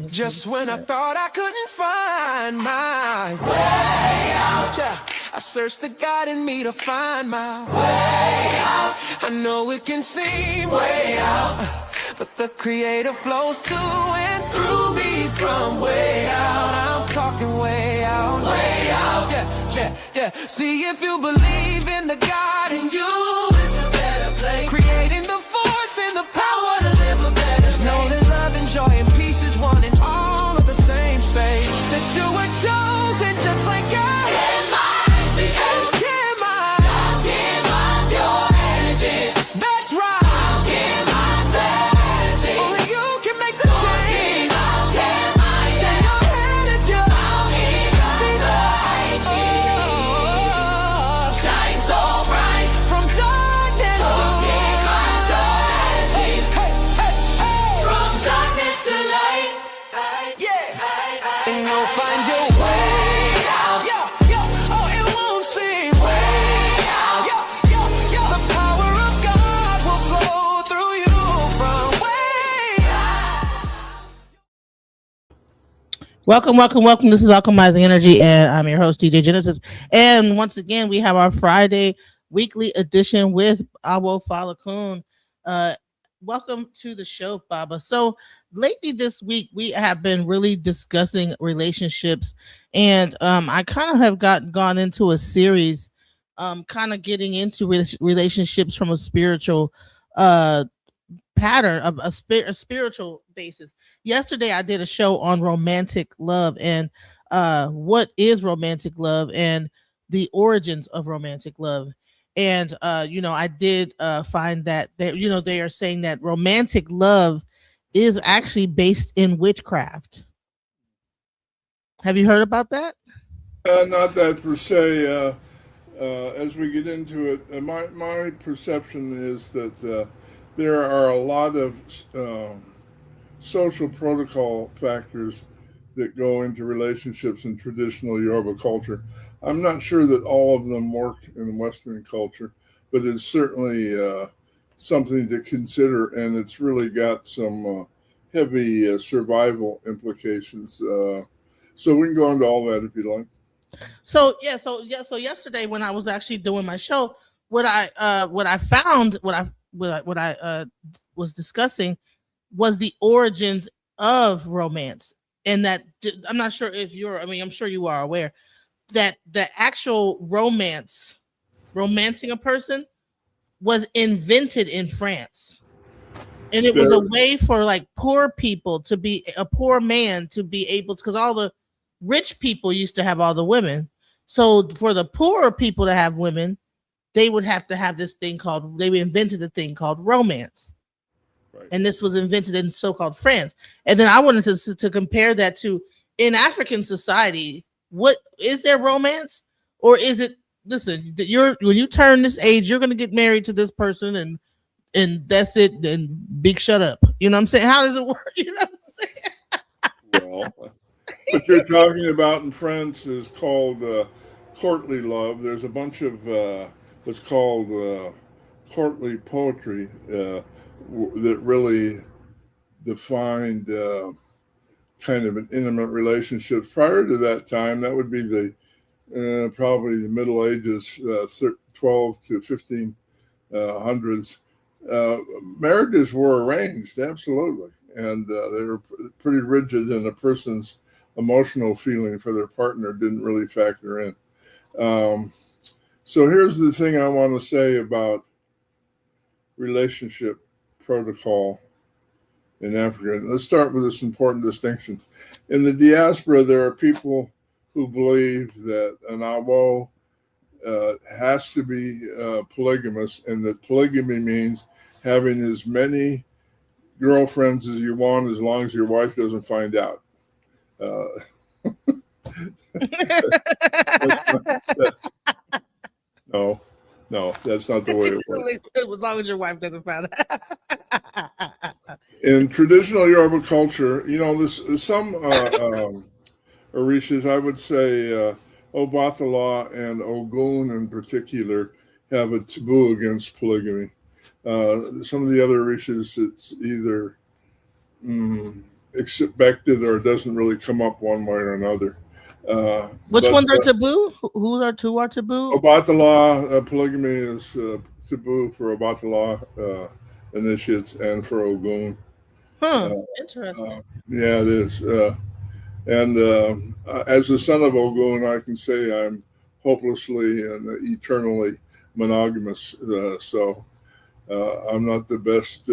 Just when I thought I couldn't find my way out, yeah, I searched the God in me to find my way out. I know it can seem way out, but the Creator flows to and through me from way out. I'm talking way out, yeah, yeah, yeah. See, if you believe in the God in you, it's a better place. Creating the force and the power to live a better. Just know that love and joy and peace is one in all of the same space. That you were chosen just like God. That's right. I'll give myself. Only you can make the change. I'll give myself. Shine your head at you. I'll give myself. Shine so bright. From darkness to light. Hey, hey, hey, hey. From darkness to light. Yeah. And you'll find your way out. Yeah, yeah. Oh, it won't seem way out. Yeah, yeah, yeah. The power of God will flow through you from way out. Welcome. This is Alchemizing Energy, and I'm your host, DJ Genesis. And once again, we have our Friday weekly edition with Awo Falokun. Welcome to the show, Baba. So lately this week, we have been really discussing relationships, and I kind of have gone into a series, kind of getting into relationships from a spiritual pattern of a spiritual basis. Yesterday I did a show on romantic love and what is romantic love and the origins of romantic love. And I did find that they are saying that romantic love is actually based in witchcraft. Have you heard about that? Not that per se. As we get into it, my perception is that there are a lot of social protocol factors that go into relationships in traditional Yoruba culture. I'm not sure that all of them work in Western culture, but it's certainly something to consider, and it's really got some heavy survival implications. So we can go into all that if you like. So yesterday when I was actually doing my show, what I found, what I was discussing was the origins of romance. And that I'm not sure if I'm sure you are aware that the actual romancing a person was invented in France. And it was a way for like poor people to be a poor man to be able to, because all the rich people used to have all the women. So for the poorer people to have women, they would have to have this thing called, they invented a thing called romance. Right. And this was invented in so-called France. And then I wanted to compare that to in African society, what is there romance? Or is it, listen, when you turn this age, you're going to get married to this person and that's it, then big shut up. You know what I'm saying? How does it work? You know what I'm saying? Well, what you're talking about in France is called courtly love. There's a bunch of what's called courtly poetry that really defined kind of an intimate relationship. Prior to that time, that would be the probably the Middle Ages, 12 to 1500s. Marriages were arranged, absolutely, and they were pretty rigid, and a person's emotional feeling for their partner didn't really factor in. So here's the thing I want to say about relationship protocol in Africa. Let's start with this important distinction. In the diaspora, there are people who believe that an Awo has to be polygamous, and that polygamy means having as many girlfriends as you want as long as your wife doesn't find out. No, that's not the way it works. As long as your wife doesn't find out. In traditional Yoruba culture, there's some Orishas, I would say Obatala and Ogun in particular, have a taboo against polygamy. Some of the other Orishas, it's either expected or doesn't really come up one way or another. Which ones are taboo? Who are taboo? Obatala, polygamy is taboo for Obatala initiates and for Ogun. Interesting. Yeah, it is. And as a son of Ogun, I can say I'm hopelessly and eternally monogamous. So I'm not the best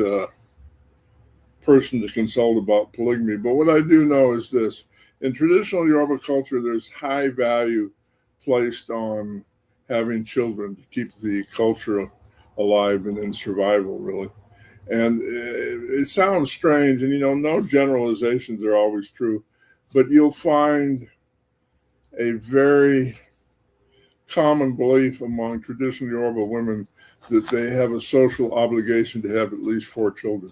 person to consult about polygamy. But what I do know is this. In traditional Yoruba culture, there's high value placed on having children to keep the culture alive and in survival, really. And it sounds strange, and no generalizations are always true, but you'll find a very common belief among traditional Yoruba women that they have a social obligation to have at least 4 children.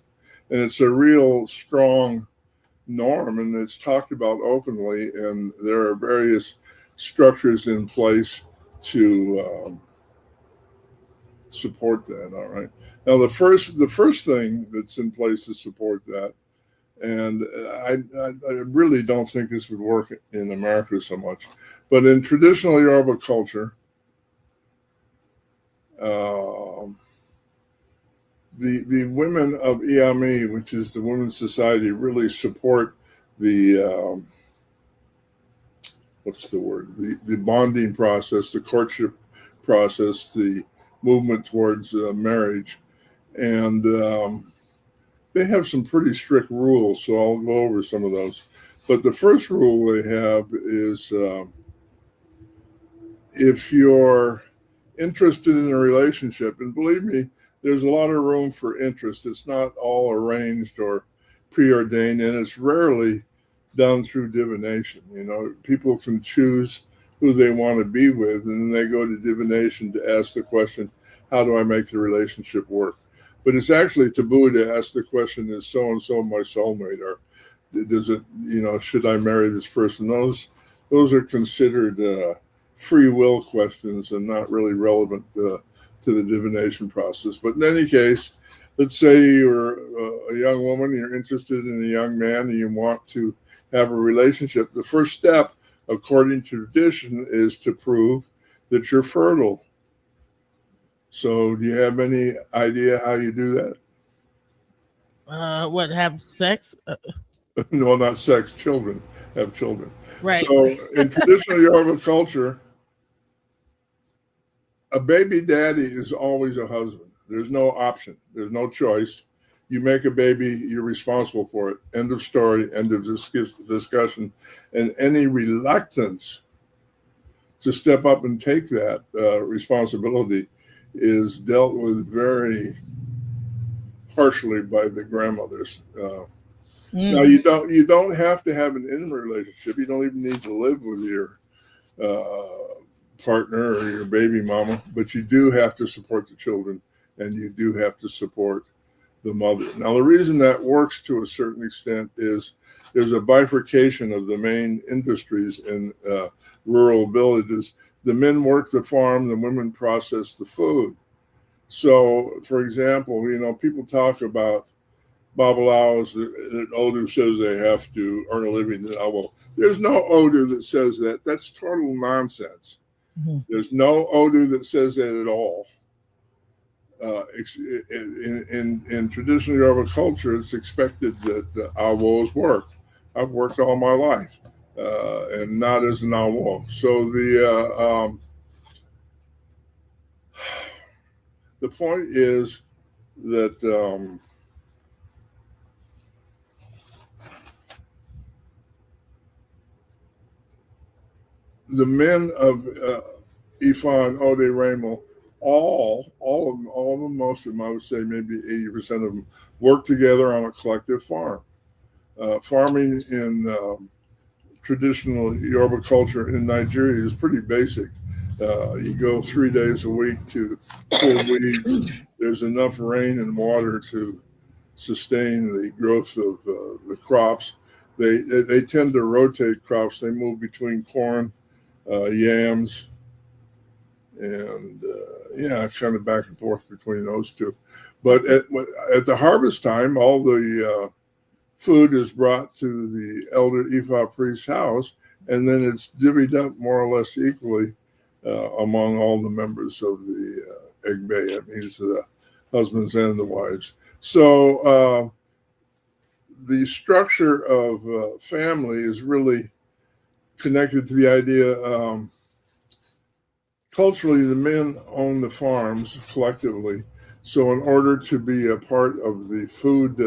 And it's a real strong norm, and it's talked about openly, and there are various structures in place to support that. All right. Now, the first thing that's in place to support that, and I really don't think this would work in America so much, but in traditional Yoruba culture, the women of Iami, which is the Women's Society, really support the what's the word? The bonding process, the courtship process, the movement towards marriage, and they have some pretty strict rules. So I'll go over some of those. But the first rule they have is if you're interested in a relationship, and believe me, there's a lot of room for interest. It's not all arranged or preordained, and it's rarely done through divination. People can choose who they want to be with, and then they go to divination to ask the question, how do I make the relationship work? But it's actually taboo to ask the question, is so-and-so my soulmate? Or does it, should I marry this person? Those are considered free will questions and not really relevant to the divination process. But in any case, let's say you're a young woman, you're interested in a young man, and you want to have a relationship. The first step, according to tradition, is to prove that you're fertile. So do you have any idea how you do that? What, have sex? No, not sex, children. Have children. Right. So in traditional Yoruba culture, a baby daddy is always a husband. There's no option. There's no choice. You make a baby, you're responsible for it. End of story, end of discussion. And any reluctance to step up and take that responsibility is dealt with very harshly by the grandmothers. Now, you don't have to have an intimate relationship. You don't even need to live with your partner or your baby mama, but you do have to support the children, and you do have to support the mother. Now, the reason that works to a certain extent is there's a bifurcation of the main industries in rural villages. The men work the farm, the women process the food. So, for example, people talk about Babalaos that Odu says they have to earn a living. Well, there's no Odu that says that. That's total nonsense. Mm-hmm. There's no Odu that says that at all. In traditional Yoruba culture, it's expected that the Awos work. I've worked all my life, and not as an Awo. So the point is that the men of IFA and Ode Ramo, all of them, most of them, I would say maybe 80% of them, work together on a collective farm. Farming in traditional Yoruba culture in Nigeria is pretty basic. You go 3 days a week to pull weeds. There's enough rain and water to sustain the growth of the crops. They tend to rotate crops. They move between corn, yams, and kind of back and forth between those two. But at the harvest time, all the food is brought to the elder Ifa priest's house, and then it's divvied up more or less equally among all the members of the Egbe. That means the husbands and the wives. So the structure of family is really connected to the idea. Culturally, the men own the farms collectively. So in order to be a part of the food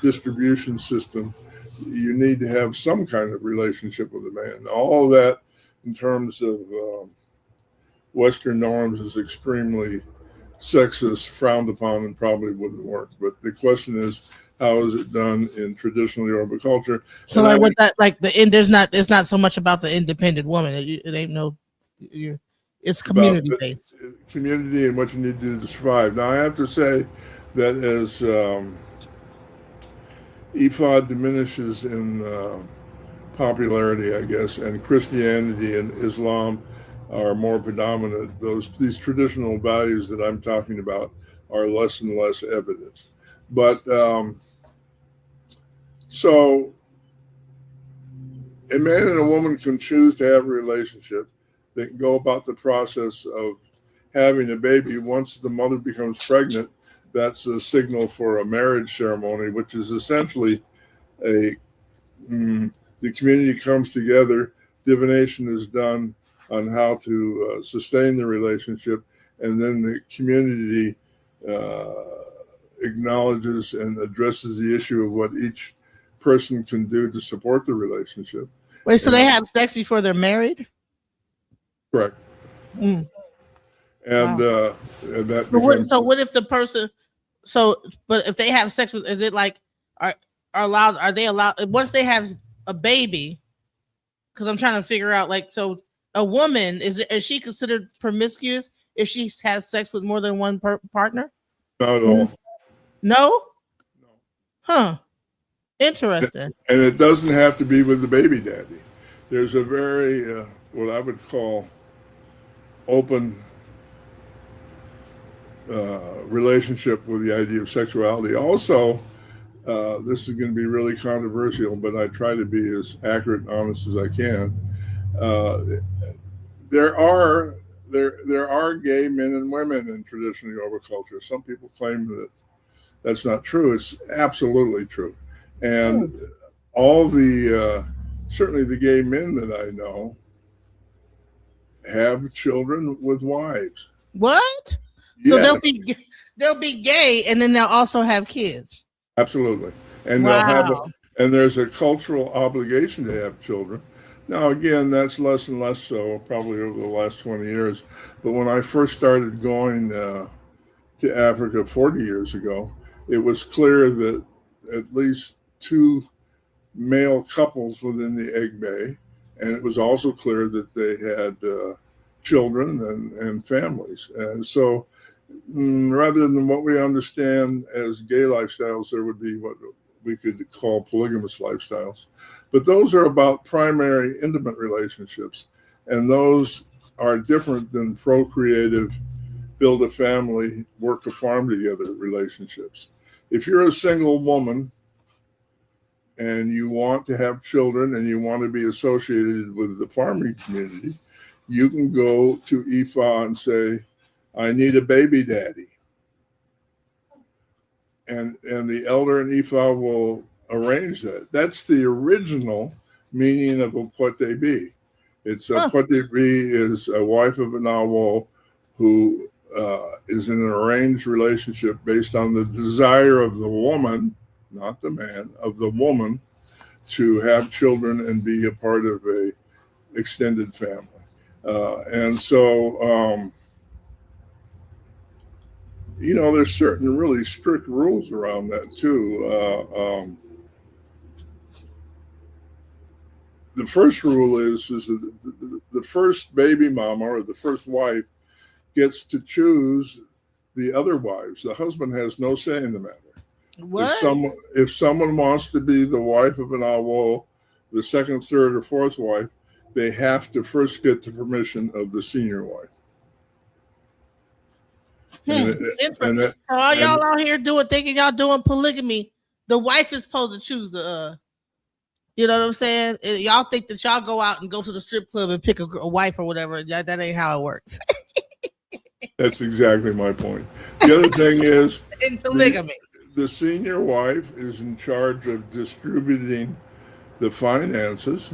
distribution system, you need to have some kind of relationship with the man. All of that, in terms of Western norms, is extremely sexist, frowned upon, and probably wouldn't work. But the question is, how is it done in traditional Yoruba culture? So, like, with that, like the end, there's not so much about the independent woman. It ain't no. It's community based. Community and what you need to do to survive. Now, I have to say that as Ifa diminishes in popularity, I guess, and Christianity and Islam are more predominant, these traditional values that I'm talking about are less and less evident. But so a man and a woman can choose to have a relationship. They can go about the process of having a baby. Once the mother becomes pregnant, that's a signal for a marriage ceremony, which is essentially the community comes together, divination is done on how to sustain the relationship, and then the community acknowledges and addresses the issue of what each person can do to support the relationship. Wait, so they have sex before they're married? Correct. Mm. And wow. And that becomes, so what if the person, but if they have sex with, is it like are they allowed once they have a baby? Because I'm trying to figure out, like, so a woman, is she considered promiscuous if she has sex with more than one partner? Not at all. No? Huh. Interesting. And it doesn't have to be with the baby daddy. There's a very what I would call open relationship with the idea of sexuality. Also, this is going to be really controversial, but I try to be as accurate and honest as I can. There are gay men and women in traditional Yoruba culture. Some people claim that that's not true. It's absolutely true. And all the certainly the gay men that I know have children with wives. What? Yes. So they'll be gay, and then they'll also have kids. Absolutely. And wow. And there's a cultural obligation to have children. Now, again, that's less and less so, probably over the last 20 years. But when I first started going to Africa 40 years ago, it was clear that at least 2 male couples within the Egbe, and it was also clear that they had children and families. And so rather than what we understand as gay lifestyles, there would be what we could call polygamous lifestyles. But those are about primary intimate relationships. And those are different than procreative, build a family, work a farm together relationships. If you're a single woman and you want to have children and you want to be associated with the farming community, you can go to Ifa and say, I need a baby daddy. And the elder in Ifa will arrange that. That's the original meaning of a Potebi. It's a Potebi is a wife of an Awo who is in an arranged relationship based on the desire of the woman, not the man, of the woman to have children and be a part of a extended family. And so, there's certain really strict rules around that too. The first rule is that the first baby mama or the first wife gets to choose the other wives. The husband has no say in the matter. What? If someone wants to be the wife of an Awo, the second, third, or fourth wife, they have to first get the permission of the senior wife. So all y'all out here thinking y'all doing polygamy, the wife is supposed to choose the. You know what I'm saying? Y'all think that y'all go out and go to the strip club and pick a wife or whatever. That ain't how it works. That's exactly my point. The other thing is in polygamy. The senior wife is in charge of distributing the finances,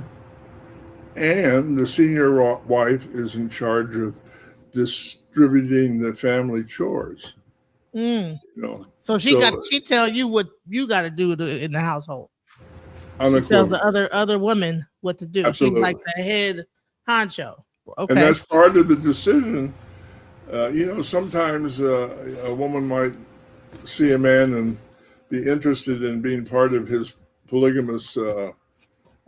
and the senior wife is in charge of distributing the family chores. You know, so she tell you what you got to do in the household. She tells the other women what to do. Absolutely. She's like the head honcho. Okay. And that's part of the decision. Sometimes a woman might see a man and be interested in being part of his polygamous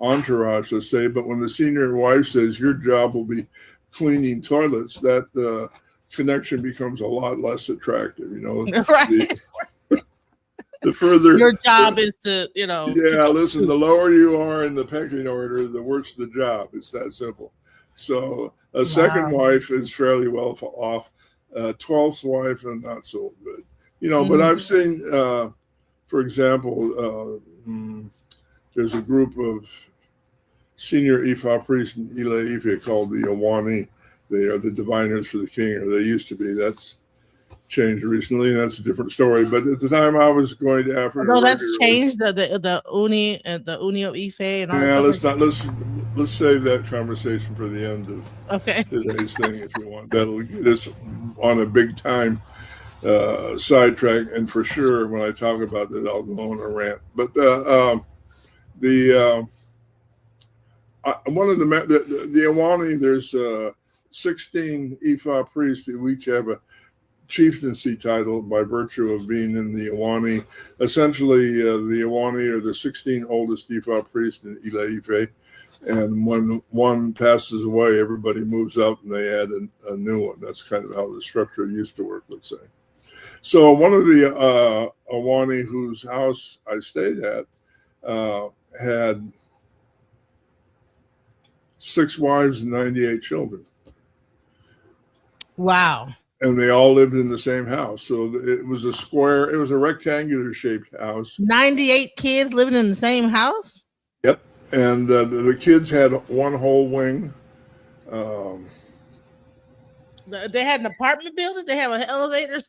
entourage, let's say, but when the senior wife says your job will be cleaning toilets, that connection becomes a lot less attractive. Right. The further your job is to, listen, the lower you are in the pecking order, the worse the job. It's that simple. So a second wife is fairly well off. 12th wife, and not so good. But I've seen, for example, there's a group of senior IFA priests in Ifa called the Awani. They are the diviners for the king, or they used to be. That's changed recently, and that's a different story. But at the time I was going to Africa. No, that's changed. The Uni and the Unio Ife and all that. Let's save that conversation for the end of today's thing if you want. That'll get us on a big time sidetrack, and for sure when I talk about that I'll go on a rant. But one of the Awani, there's 16 Ifa priests who each have a chieftaincy title by virtue of being in the Awani. Essentially, the Awani are the 16 oldest Ifa priests in Ifa, and when one passes away, everybody moves up and they add a new one. That's kind of how the structure used to work, let's say. So one of the Awani whose house I stayed at had 6 wives and 98 children. Wow. And they all lived in the same house. So it was a rectangular shaped house. 98 kids living in the same house? Yep. And the kids had one whole wing. They had an apartment building? They have elevators?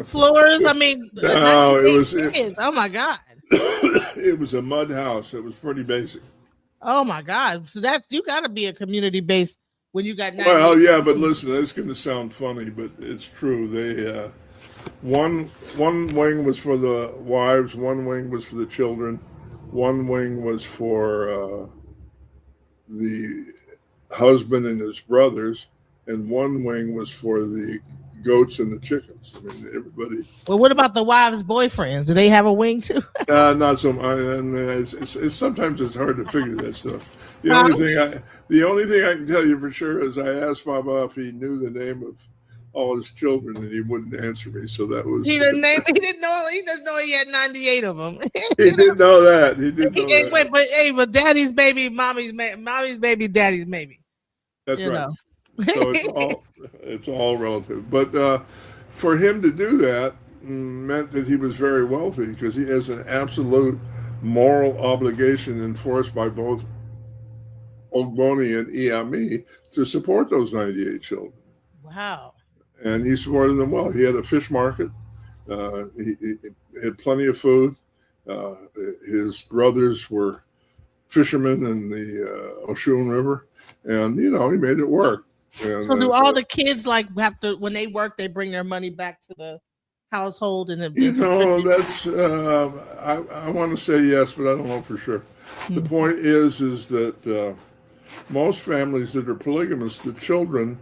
Floors? I mean, no, it was kids. Oh my God. It was a mud house. It was pretty basic. Oh my God. So you gotta be a community based when you got 98. Well, yeah, but listen, it's gonna sound funny, but it's true. They one wing was for the wives, one wing was for the children, one wing was for the husband and his brothers, and one wing was for the goats and the chickens. I mean, everybody. Well, what about the wives' boyfriends? Do they have a wing too? Not so much. It's sometimes it's hard to figure that stuff. The only thing I can tell you for sure is I asked Baba if he knew the name of all his children, and he wouldn't answer me. So that was he didn't know. He doesn't know he had 98 of them. He didn't know that. He didn't know that. Wait, but daddy's baby, mommy's baby, daddy's maybe. That's right. So it's all relative. But for him to do that meant that he was very wealthy, because he has an absolute moral obligation enforced by both Ogboni and Iami to support those 98 children. Wow. And he supported them well. He had a fish market. He had plenty of food. His brothers were fishermen in the Oshun River. And, he made it work. And, so do all the kids have to, when they work, they bring their money back to the household? And that's, I want to say yes, but I don't know for sure. The point is that most families that are polygamous, the children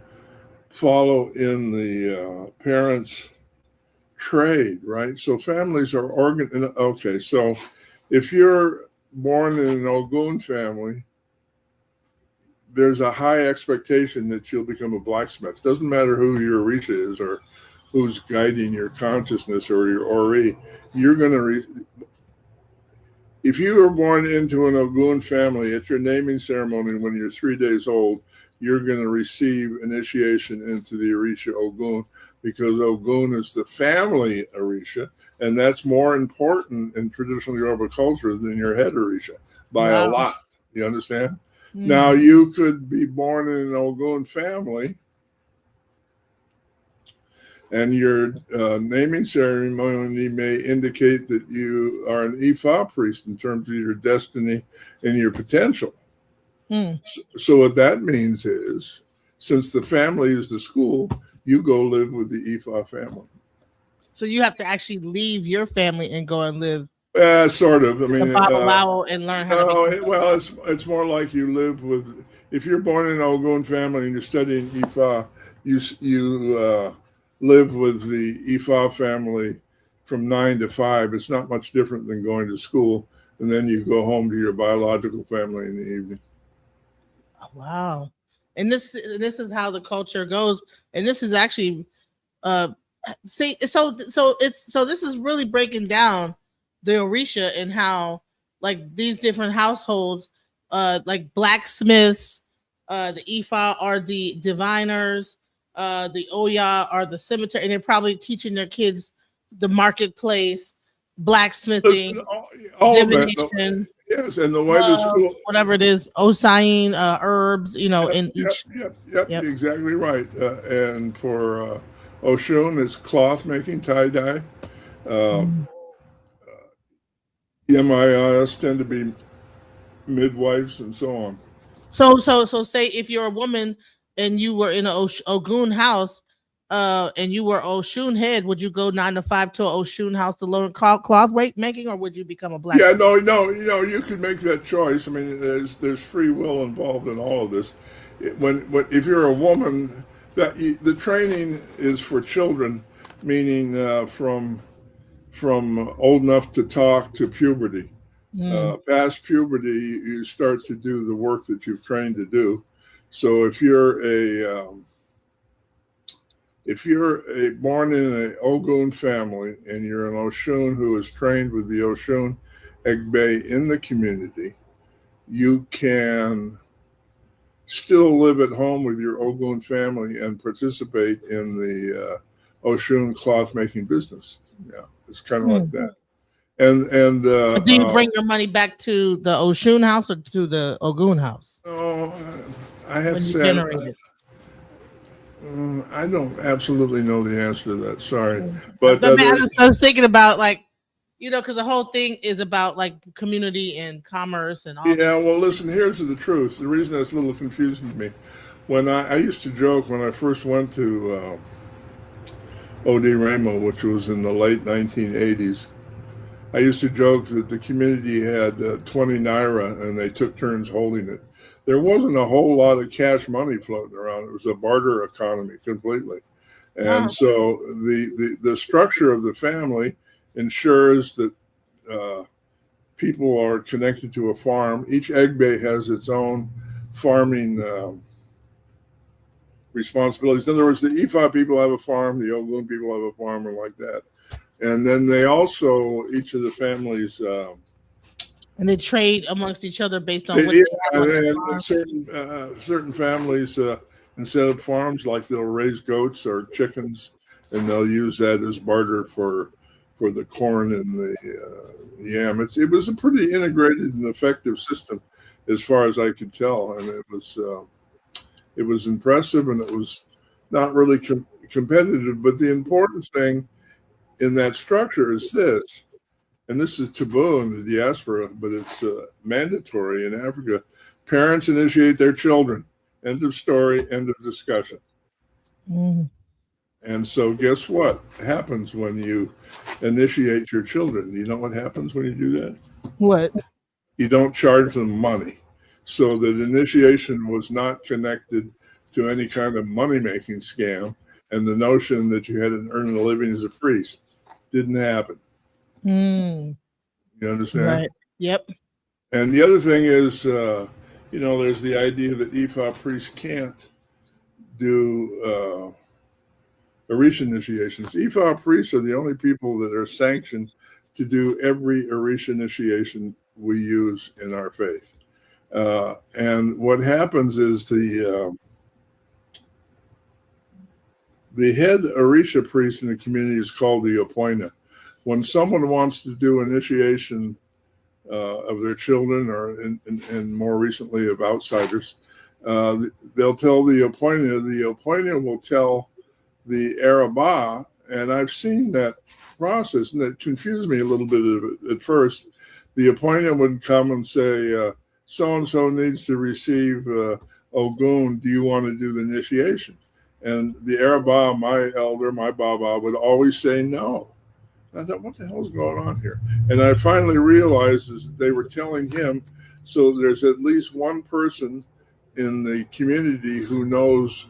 follow in the parents' trade, right? So families are okay, so if you're born in an Ogun family, there's a high expectation that you'll become a blacksmith. Doesn't matter who your Orisha is or who's guiding your consciousness or your Ori. You're going to if you were born into an Ogun family, at your naming ceremony when you're 3 days old, you're going to receive initiation into the Orisha Ogun, because Ogun is the family Orisha, and that's more important in traditional Yoruba culture than your head Orisha by a lot. You understand? Now, you could be born in an Ogun family, and your naming ceremony may indicate that you are an Ifa priest in terms of your destiny and your potential. So what that means is, since the family is the school, you go live with the Ifa family. So you have to actually leave your family and go and live. Sort of. I mean, and learn how to be. Well, it's more like you live with. If you're born in an Ogun family and you're studying Ifa, you live with the Ifa family from 9 to 5. It's not much different than going to school, and then you go home to your biological family in the evening. Wow. And this is how the culture goes. And this is actually see, so this is really breaking down the Orisha and how, like, these different households, like blacksmiths, the Ifa are the diviners, the Oya are the cemetery, and they're probably teaching their kids the marketplace, blacksmithing, divination. Yes, and the way the school, whatever it is, Osain, herbs, in each. Yep, exactly right. And for Oshun, it's cloth making, tie dye. MIIs tend to be midwives and so on. So say if you're a woman and you were in an Ogun house, and you were Oshun head, would you go 9 to 5 to an Oshun house to learn cloth making, or would you become a black? Yeah, no, you could make that choice. I mean, there's free will involved in all of this. If you're a woman, the training is for children, meaning from old enough to talk to puberty. Past puberty, you start to do the work that you've trained to do. So if you're born in an Ogun family and you're an Oshun who is trained with the Oshun Egbe in the community, you can still live at home with your Ogun family and participate in the Oshun cloth making business. Yeah, it's kind of like that. And do you bring your money back to the Oshun house or to the Ogun house? Oh, I have said I don't absolutely know the answer to that. Sorry, but I was thinking about, like, because the whole thing is about, like, community and commerce and all. Yeah, well, listen. Here's the truth. The reason that's a little confusing to me, when I used to joke when I first went to OD Ramo, which was in the late 1980s. I used to joke that the community had 20 naira and they took turns holding it. There wasn't a whole lot of cash money floating around. It was a barter economy completely. And so the structure of the family ensures that people are connected to a farm. Each Egbe has its own farming responsibilities. In other words, the Ifa people have a farm, the Ogun people have a farm, and like that. And then they also, each of the families, and they trade amongst each other based on what they have. And certain families, instead of farms, like they'll raise goats or chickens, and they'll use that as barter for the corn and the yam. It was a pretty integrated and effective system, as far as I could tell, and it was impressive, and it was not really competitive. But the important thing in that structure is this, and this is taboo in the diaspora, but it's mandatory in Africa. Parents initiate their children. End of story, end of discussion. And so guess what happens when you initiate your children? You know what happens when you do that? What? You don't charge them money. So that initiation was not connected to any kind of money-making scam, and the notion that you had to earn a living as a priest didn't happen. You understand? Right. Yep. And the other thing is, there's the idea that Ifa priests can't do Orisha initiations. Ifa priests are the only people that are sanctioned to do every Orisha initiation we use in our faith. And what happens is the head Orisha priest in the community is called the Opoina. When someone wants to do initiation of their children, or and more recently of outsiders, they'll tell the Opoina. The Opoina will tell the Arabah, and I've seen that process, and it confused me a little bit at first. The Opoina would come and say, so-and-so needs to receive Ogun. Do you want to do the initiation? And the Arabah, my elder, my Baba, would always say no. I thought, what the hell is going on here? And I finally realized is they were telling him, so there's at least one person in the community who knows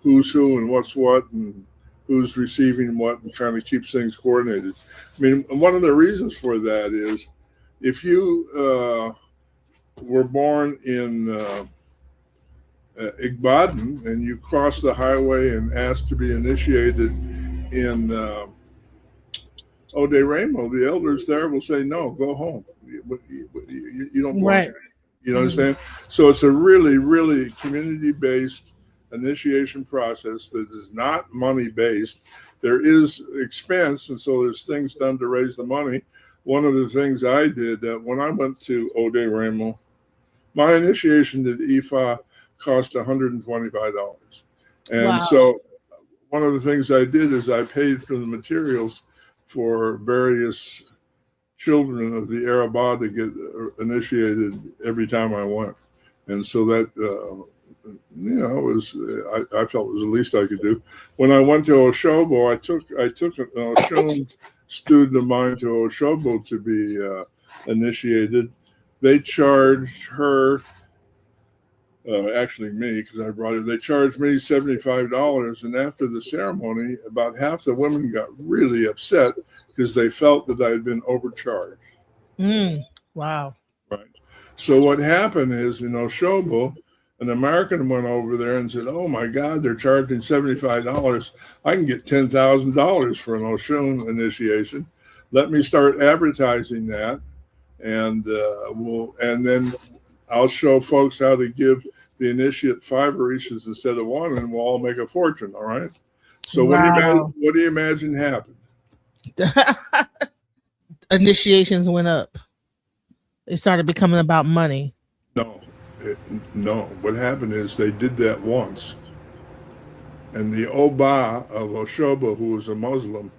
who's who and what's what and who's receiving what, and kind of keeps things coordinated. I mean, one of the reasons for that is if you were born in Igbadan and you cross the highway and asked to be initiated in Ode Ramo, the elders there will say, no, go home. You don't belong Right. here. You know what I'm saying? So it's a really, really community-based initiation process that is not money-based. There is expense, and so there's things done to raise the money. One of the things I did when I went to Ode Ramo, my initiation to the IFA cost $125. And Wow. so one of the things I did is I paid for the materials for various children of the Arabah to get initiated every time I went. And so that, was I felt it was the least I could do. When I went to Oshobo, I took an Oshun student of mine to Oshobo to be initiated. They charged her, actually me, because I brought it, they charged me $75. And after the ceremony, about half the women got really upset because they felt that I had been overcharged. Wow. Right. So what happened is in Oshobo, an American went over there and said, oh my God, they're charging $75. I can get $10,000 for an Oshun initiation. Let me start advertising that. And and then I'll show folks how to give the initiate 5 orishas instead of 1, and we'll all make a fortune. All right. So Wow. what do you imagine happened? Initiations went up. It started becoming about money. No. What happened is they did that once, and the Oba of Oshobo, who was a Muslim,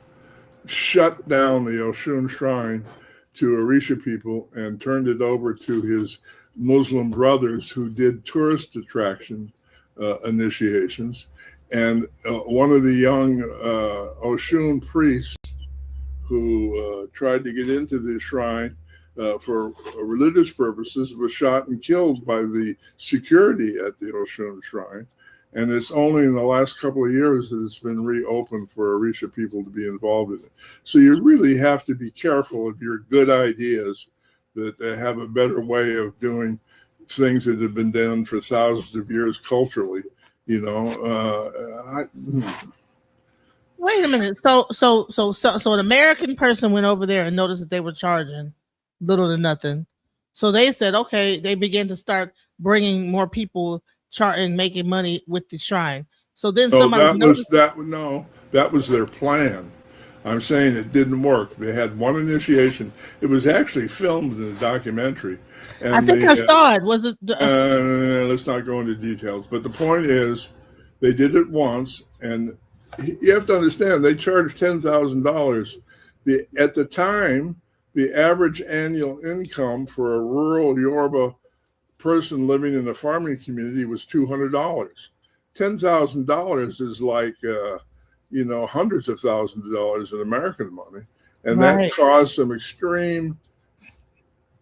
shut down the Oshun shrine to Orisha people and turned it over to his Muslim brothers who did tourist attraction initiations. And one of the young Oshun priests who tried to get into the shrine for religious purposes was shot and killed by the security at the Oshun shrine. And it's only in the last couple of years that it's been reopened for Orisha people to be involved in it. So you really have to be careful of your good ideas that have a better way of doing things that have been done for thousands of years culturally. Wait a minute. So an American person went over there and noticed that they were charging little to nothing. So they said, okay, they began to start bringing more people and making money with the shrine. So then that was their plan. I'm saying it didn't work. They had one initiation. It was actually filmed in a documentary. And I think I saw it. Was it? Let's not go into details. But the point is, they did it once, and you have to understand they charged $10,000. At the time, the average annual income for a rural Yoruba person living in a farming community was $200. $10,000 is like hundreds of thousands of dollars in American money, and that caused some extreme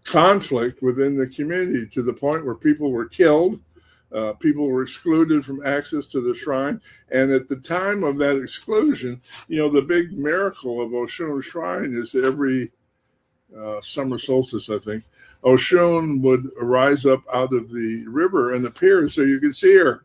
conflict within the community to the point where people were killed, people were excluded from access to the shrine. And at the time of that exclusion, the big miracle of Oshun Shrine is every summer solstice, I think, Oshun would rise up out of the river and appear so you could see her.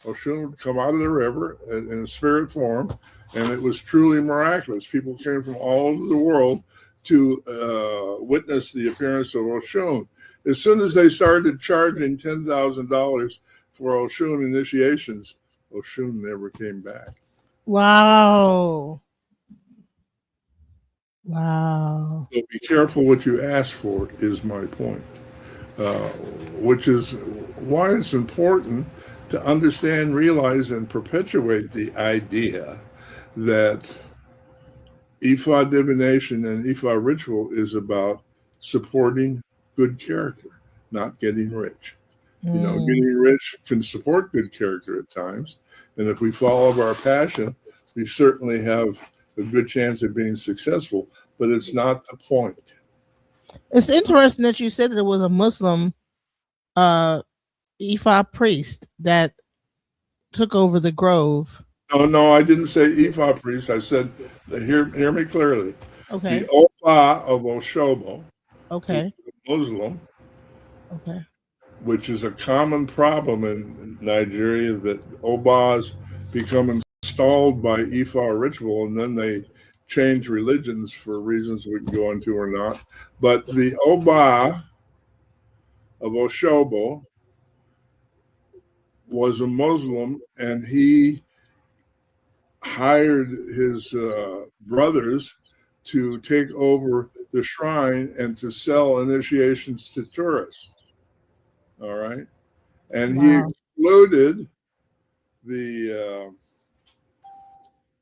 Oshun would come out of the river in a spirit form, and it was truly miraculous. People came from all over the world to witness the appearance of Oshun. As soon as they started charging $10,000 for Oshun initiations, Oshun never came back. Wow. Wow. So be careful what you ask for is my point, which is why it's important to understand, realize, and perpetuate the idea that IFA divination and IFA ritual is about supporting good character, not getting rich. You know, getting rich can support good character at times. And if we follow our passion, we certainly have a good chance of being successful, but it's not the point. It's interesting that you said that it was a Muslim Ifa priest that took over the grove. No, I didn't say Ifa priest. I said, hear me clearly. Okay. The Oba of Oshobo, Okay. Muslim, Okay. which is a common problem in Nigeria, that Obas become installed by Ifa ritual and then they change religions for reasons we can go into or not. But the Oba of Oshobo was a Muslim, and he hired his brothers to take over the shrine and to sell initiations to tourists. All right. And he excluded the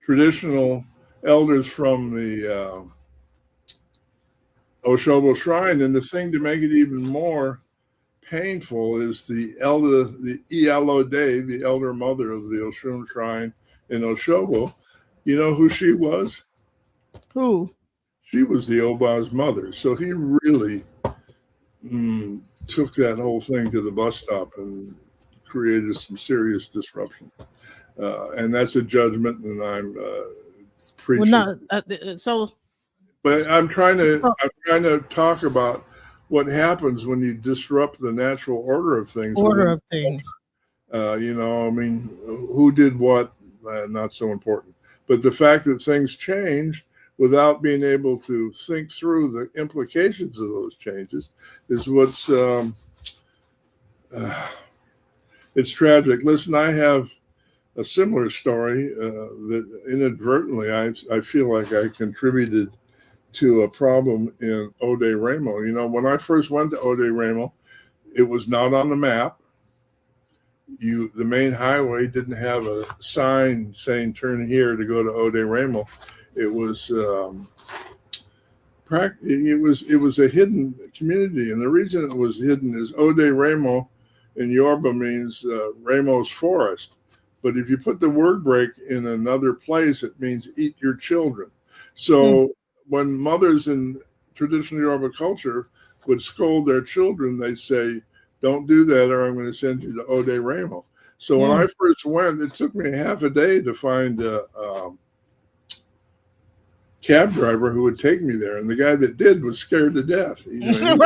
traditional elders from the Oshobo shrine. And the thing to make it even more painful is the Ialode, the elder mother of the Oshun shrine in Oshobo. You know who she was? Who? She was the Oba's mother. So he really took that whole thing to the bus stop and created some serious disruption. And that's a judgment, and I'm preaching. Well, no, but I'm trying to talk about what happens when you disrupt the natural order of things. You know, I mean, who did what? Not so important. But the fact that things changed without being able to think through the implications of those changes is what's it's tragic. Listen, I have a similar story that inadvertently I feel like I contributed to a problem in Ode Ramo. You know, when I first went to Ode Ramo, it was not on the map. The main highway didn't have a sign saying turn here to go to Ode Ramo. It was it was a hidden community, and the reason it was hidden is Ode Ramo in Yoruba means Ramo's forest. But if you put the word break in another place, it means eat your children. So when mothers in traditional Yoruba culture would scold their children, they'd say, don't do that or I'm going to send you to Ode Ramo. So when I first went, it took me half a day to find a cab driver who would take me there. And the guy that did was scared to death. You know,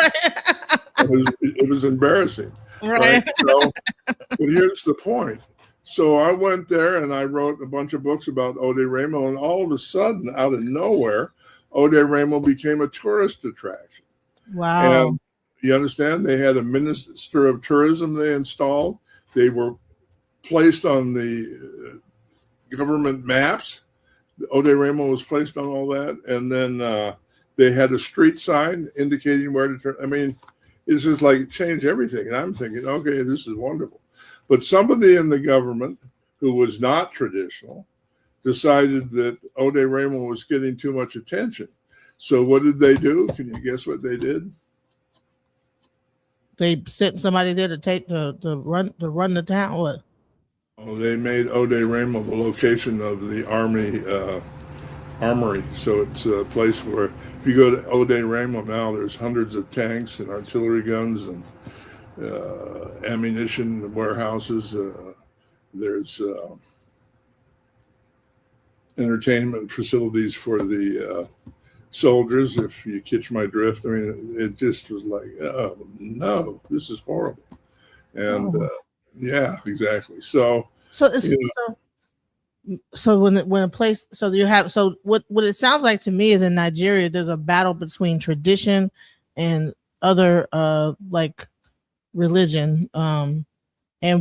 it was embarrassing. Right? So, but here's the point. So I went there and I wrote a bunch of books about Ode Ramo, and all of a sudden, out of nowhere, Ode Ramo became a tourist attraction. Wow. And you understand? They had a minister of tourism they installed. They were placed on the government maps. Ode Ramo was placed on all that. And then they had a street sign indicating where to turn. I mean, it's just like it changed everything. And I'm thinking, okay, this is wonderful. But somebody in the government who was not traditional decided that Ode Ramo was getting too much attention. So what did they do? Can you guess what they did? They sent somebody there to run the town. What? Oh, they made Ode Ramo the location of the army armory. So it's a place where if you go to Ode Ramo now, there's hundreds of tanks and artillery guns and ammunition warehouses. There's entertainment facilities for the soldiers, if you catch my drift. I mean, it just was like, oh no, this is horrible. And yeah, exactly. So So when a place, so you have, so what it sounds like to me is in Nigeria there's a battle between tradition and other like religion, and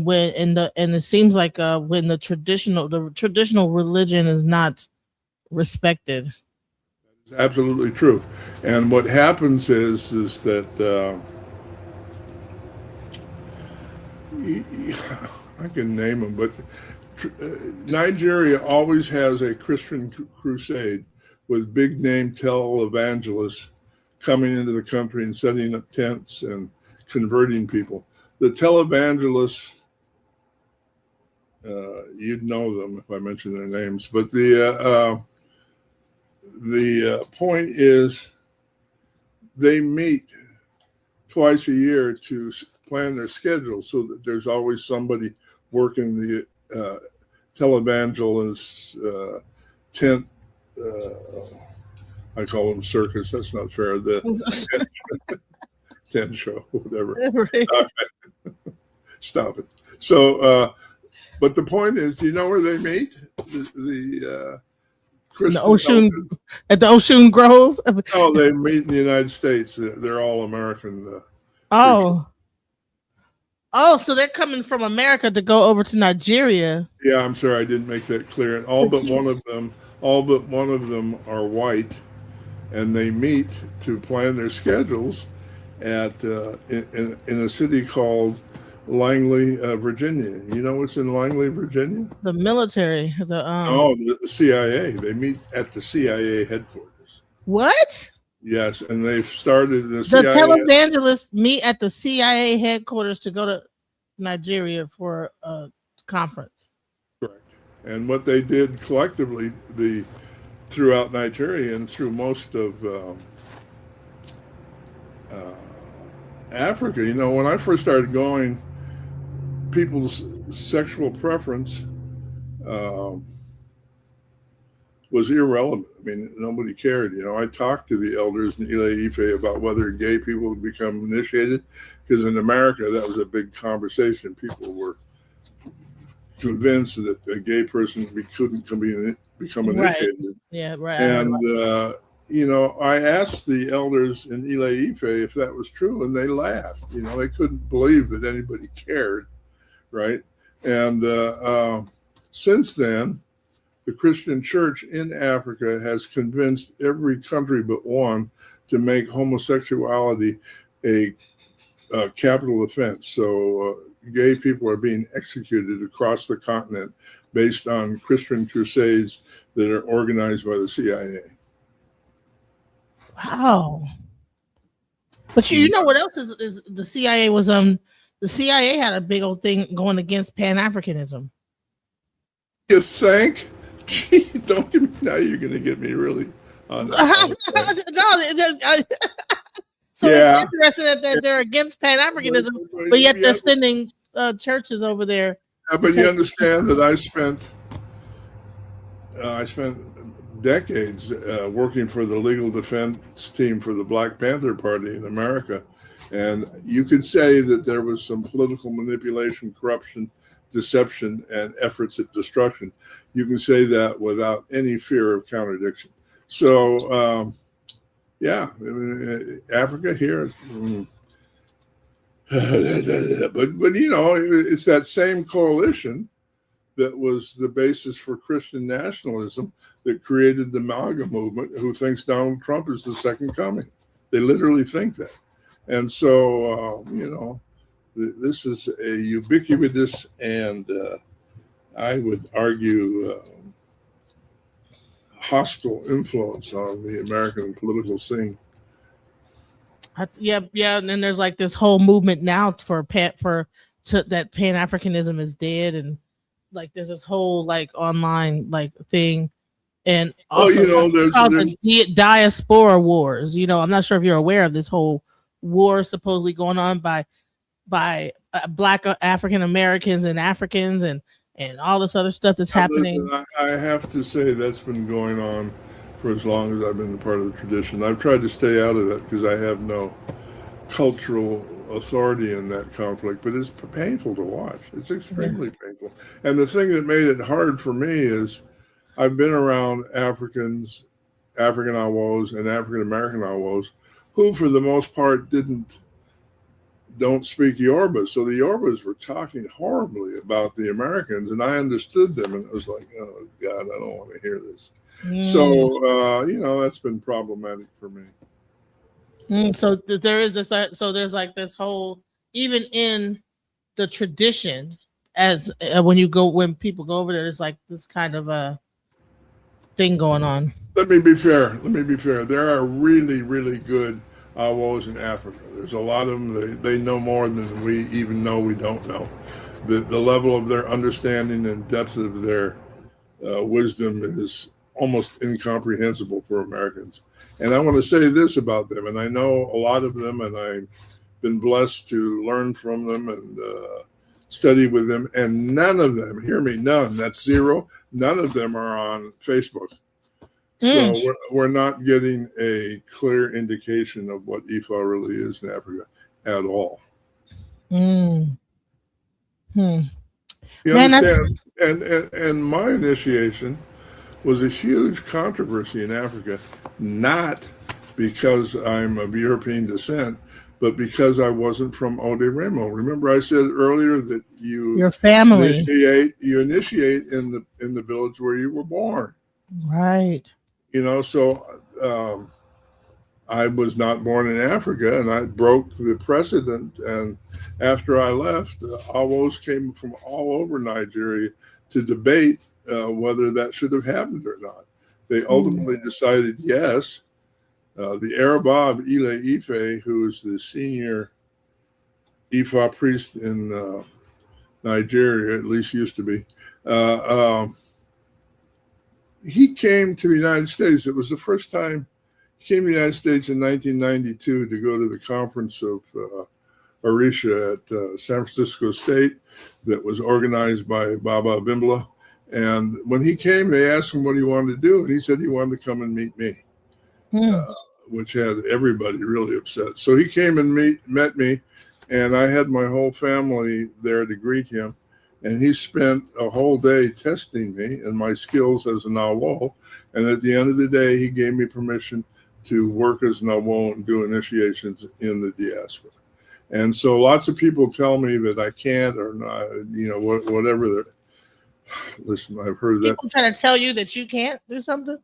when and it seems like when the traditional religion is not respected. It's absolutely true. And what happens is that I can name them, but Nigeria always has a Christian crusade with big name televangelists coming into the country and setting up tents and converting people. The televangelists, you'd know them if I mentioned their names, but the point is they meet twice a year to plan their schedule so that there's always somebody working the televangelist tent. I call them circus. That's not fair. The tent show, whatever. Stop it. So, but the point is, do you know where they meet? The Ocean, at the Ocean Grove. No, they meet in the United States. They're all American. So they're coming from America to go over to Nigeria. Yeah, I'm sorry I didn't make that clear. And all but one of them are white, and they meet to plan their schedules at in a city called Langley, Virginia. You know what's in Langley, Virginia? The military. The CIA. They meet at the CIA headquarters. What? Yes, and they've started the televangelists meet at the CIA headquarters to go to Nigeria for a conference. Correct. And what they did collectively, throughout Nigeria and through most of Africa, you know, when I first started going, people's sexual preference was irrelevant. I mean, nobody cared. You know, I talked to the elders in IFA about whether gay people would become initiated, because in America, that was a big conversation. People were convinced that a gay person couldn't become initiated. Right. Yeah, right. And, you know, I asked the elders in Ife if that was true, and they laughed. You know, they couldn't believe that anybody cared, right? And since then, the Christian church in Africa has convinced every country but one to make homosexuality a capital offense. So gay people are being executed across the continent based on Christian crusades that are organized by the CIA. Wow. But you know what else is the CIA was the CIA had a big old thing going against Pan-Africanism. You think? Gee, don't get me now. You're going to get me really on that. So it's interesting that they're against Pan-Africanism, but yet they're sending churches over there. Yeah, but you understand that I spent decades working for the legal defense team for the Black Panther Party in America, and you could say that there was some political manipulation, corruption, deception, and efforts at destruction. You can say that without any fear of contradiction. So, Africa here, but you know, it's that same coalition that was the basis for Christian nationalism that created the MAGA movement, who thinks Donald Trump is the second coming. They literally think that. And so, you know, this is a ubiquitous and I would argue hostile influence on the American political scene. Yeah, and then there's like this whole movement now that Pan-Africanism is dead, and like there's this whole like online like thing, and also there's the diaspora wars. You know, I'm not sure if you're aware of this whole war supposedly going on by Black African Americans and Africans and all this other stuff that's happening. Listen, I have to say that's been going on for as long as I've been a part of the tradition. I've tried to stay out of that because I have no cultural authority in that conflict, but it's painful to watch. It's extremely painful. And the thing that made it hard for me is I've been around African Awos and African American Awos who, for the most part, don't speak Yoruba. So the Yorubas were talking horribly about the Americans, and I understood them, and I was like, oh, God, I don't want to hear this. So, that's been problematic for me. So there is this, so there's like this whole, even in the tradition, as when people go over there, there's like this kind of a thing going on. Let me be fair. There are really, really good Awos in Africa. There's a lot of them. They know more than we even know we don't know. The level of their understanding and depth of their wisdom is almost incomprehensible for Americans. And I want to say this about them, and I know a lot of them, and I've been blessed to learn from them and study with them, and none of them, hear me, none, that's zero, none of them are on Facebook. So we're not getting a clear indication of what IFA really is in Africa at all. You understand? And my initiation was a huge controversy in Africa, not because I'm of European descent, but because I wasn't from Ode Remo. Remember, I said earlier that your family initiate in the village where you were born, right? So I was not born in Africa, and I broke the precedent. And after I left, Awos came from all over Nigeria to debate whether that should have happened or not. They ultimately decided yes. The Arabab Ile Ife, who is the senior Ifa priest in Nigeria, at least used to be, he came to the United States. It was the first time he came to the United States in 1992 to go to the conference of Orisha at San Francisco State that was organized by Baba Bimbla. And when he came, they asked him what he wanted to do, and he said he wanted to come and meet me, which had everybody really upset. So he came and met me, and I had my whole family there to greet him. And he spent a whole day testing me and my skills as an Awo. And at the end of the day, he gave me permission to work as an Awo and do initiations in the diaspora. And so lots of people tell me that I can't or not, whatever. Listen, I've heard that. People trying to tell you that you can't do something?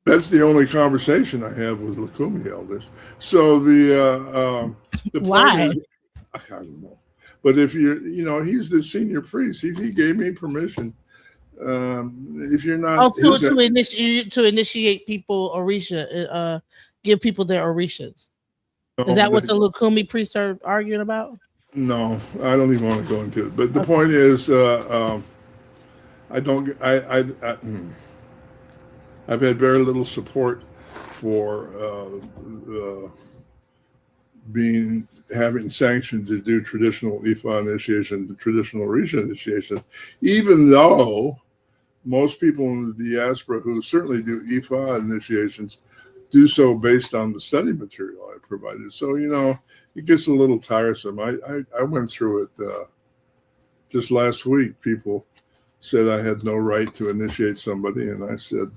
That's the only conversation I have with Lukumi elders. So the why? Is, I don't know. But if he's the senior priest. He gave me permission. If you're not, to initiate people Orisha, give people their Orishas. Is that what the Lukumi priests are arguing about? No, I don't even want to go into it. But the point is, I've had very little support for having sanctioned to do traditional Ifa initiation, traditional Orisha initiation, even though most people in the diaspora who certainly do Ifa initiations do so based on the study material I provided. So, it gets a little tiresome. I went through it just last week. People said I had no right to initiate somebody, and I said,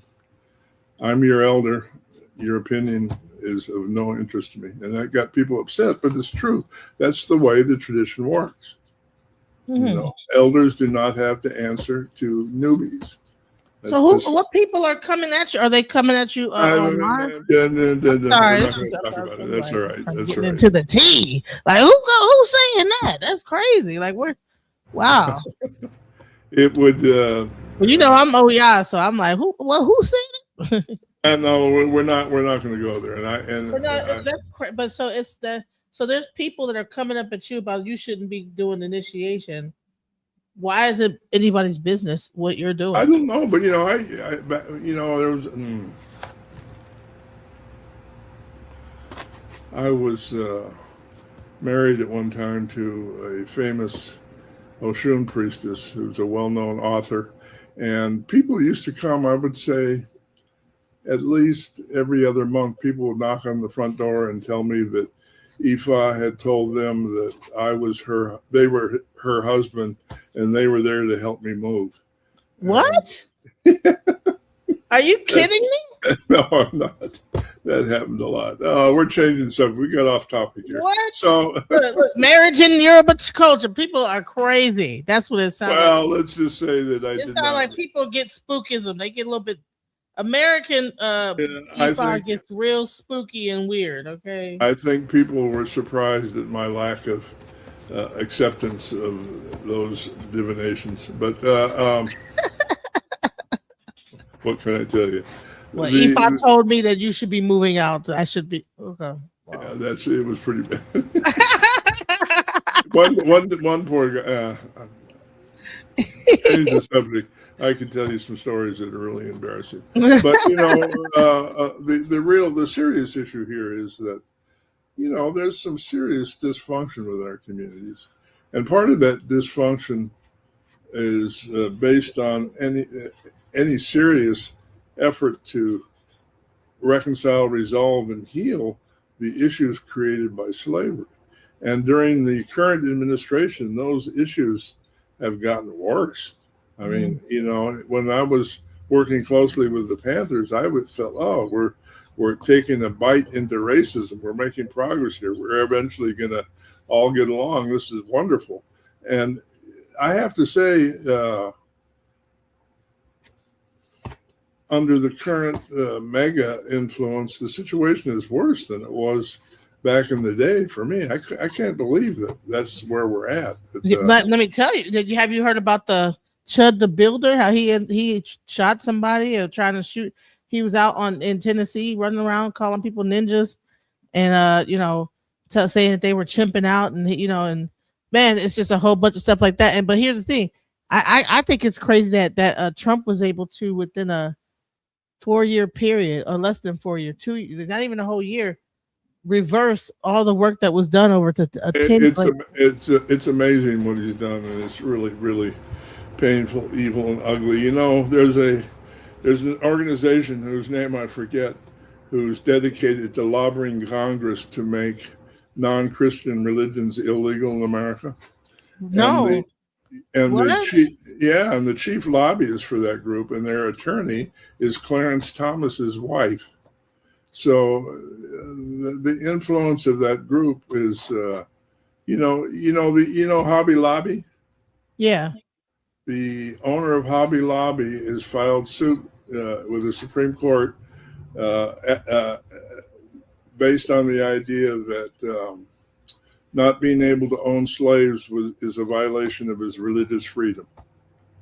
I'm your elder. Your opinion is of no interest to me. And that got people upset, but it's true. That's the way the tradition works. Elders do not have to answer to newbies. What people are coming at you? Are they coming at you online? Sorry, that's all right. That's right. Into the tea. Like who's saying that? That's crazy. Like wow. It would. I'm OEI, so I'm like, who said it? And no, we're not going to go there. But so there's people that are coming up at you about you shouldn't be doing initiation. Why is it anybody's business what you're doing? I don't know, but there was. I was married at one time to a famous Oshun priestess who's a well-known author, and people used to come. I would say, at least every other month, people would knock on the front door and tell me that IFA had told them that they were her husband, and they were there to help me move. What? Are you kidding me? No, I'm not. That happened a lot. We're changing stuff. We got off topic here. What? So, look, marriage in Europe culture, people are crazy. That's what it sounds like. Well, let's just say that it sounds like people get spookism. They get a little bit. American gets real spooky and weird. Okay. I think people were surprised at my lack of acceptance of those divinations, but what can I tell you? Well, Ifá told me that you should be moving out. I should be okay. Wow. Yeah, it was pretty bad. one poor guy. Change the subject. I can tell you some stories that are really embarrassing. But the serious issue here is that there's some serious dysfunction within our communities, and part of that dysfunction is based on any serious effort to reconcile, resolve, and heal the issues created by slavery. And during the current administration, those issues have gotten worse. I mean, when I was working closely with the Panthers, I felt, we're taking a bite into racism. We're making progress here. We're eventually going to all get along. This is wonderful. And I have to say, under the current mega influence, the situation is worse than it was back in the day. For me, I can't believe that that's where we're at. Let me tell you. Have you heard about the Chud the Builder? How he shot somebody or trying to shoot? He was out in Tennessee running around calling people ninjas, and saying that they were chimping out, and and man, it's just a whole bunch of stuff like that. But here's the thing, I think it's crazy that Trump was able to, within a 4-year period, or less than 4 year, 2 years, not even a whole year, reverse all the work that was done over to a 10. It's amazing what he's done, and it's really, really painful, evil, and ugly. There's an organization whose name I forget, who's dedicated to lobbying Congress to make non-Christian religions illegal in America. No. The chief lobbyist for that group and their attorney is Clarence Thomas's wife. So the influence of that group is, Hobby Lobby. Yeah. The owner of Hobby Lobby has filed suit with the Supreme Court based on the idea that not being able to own slaves is a violation of his religious freedom.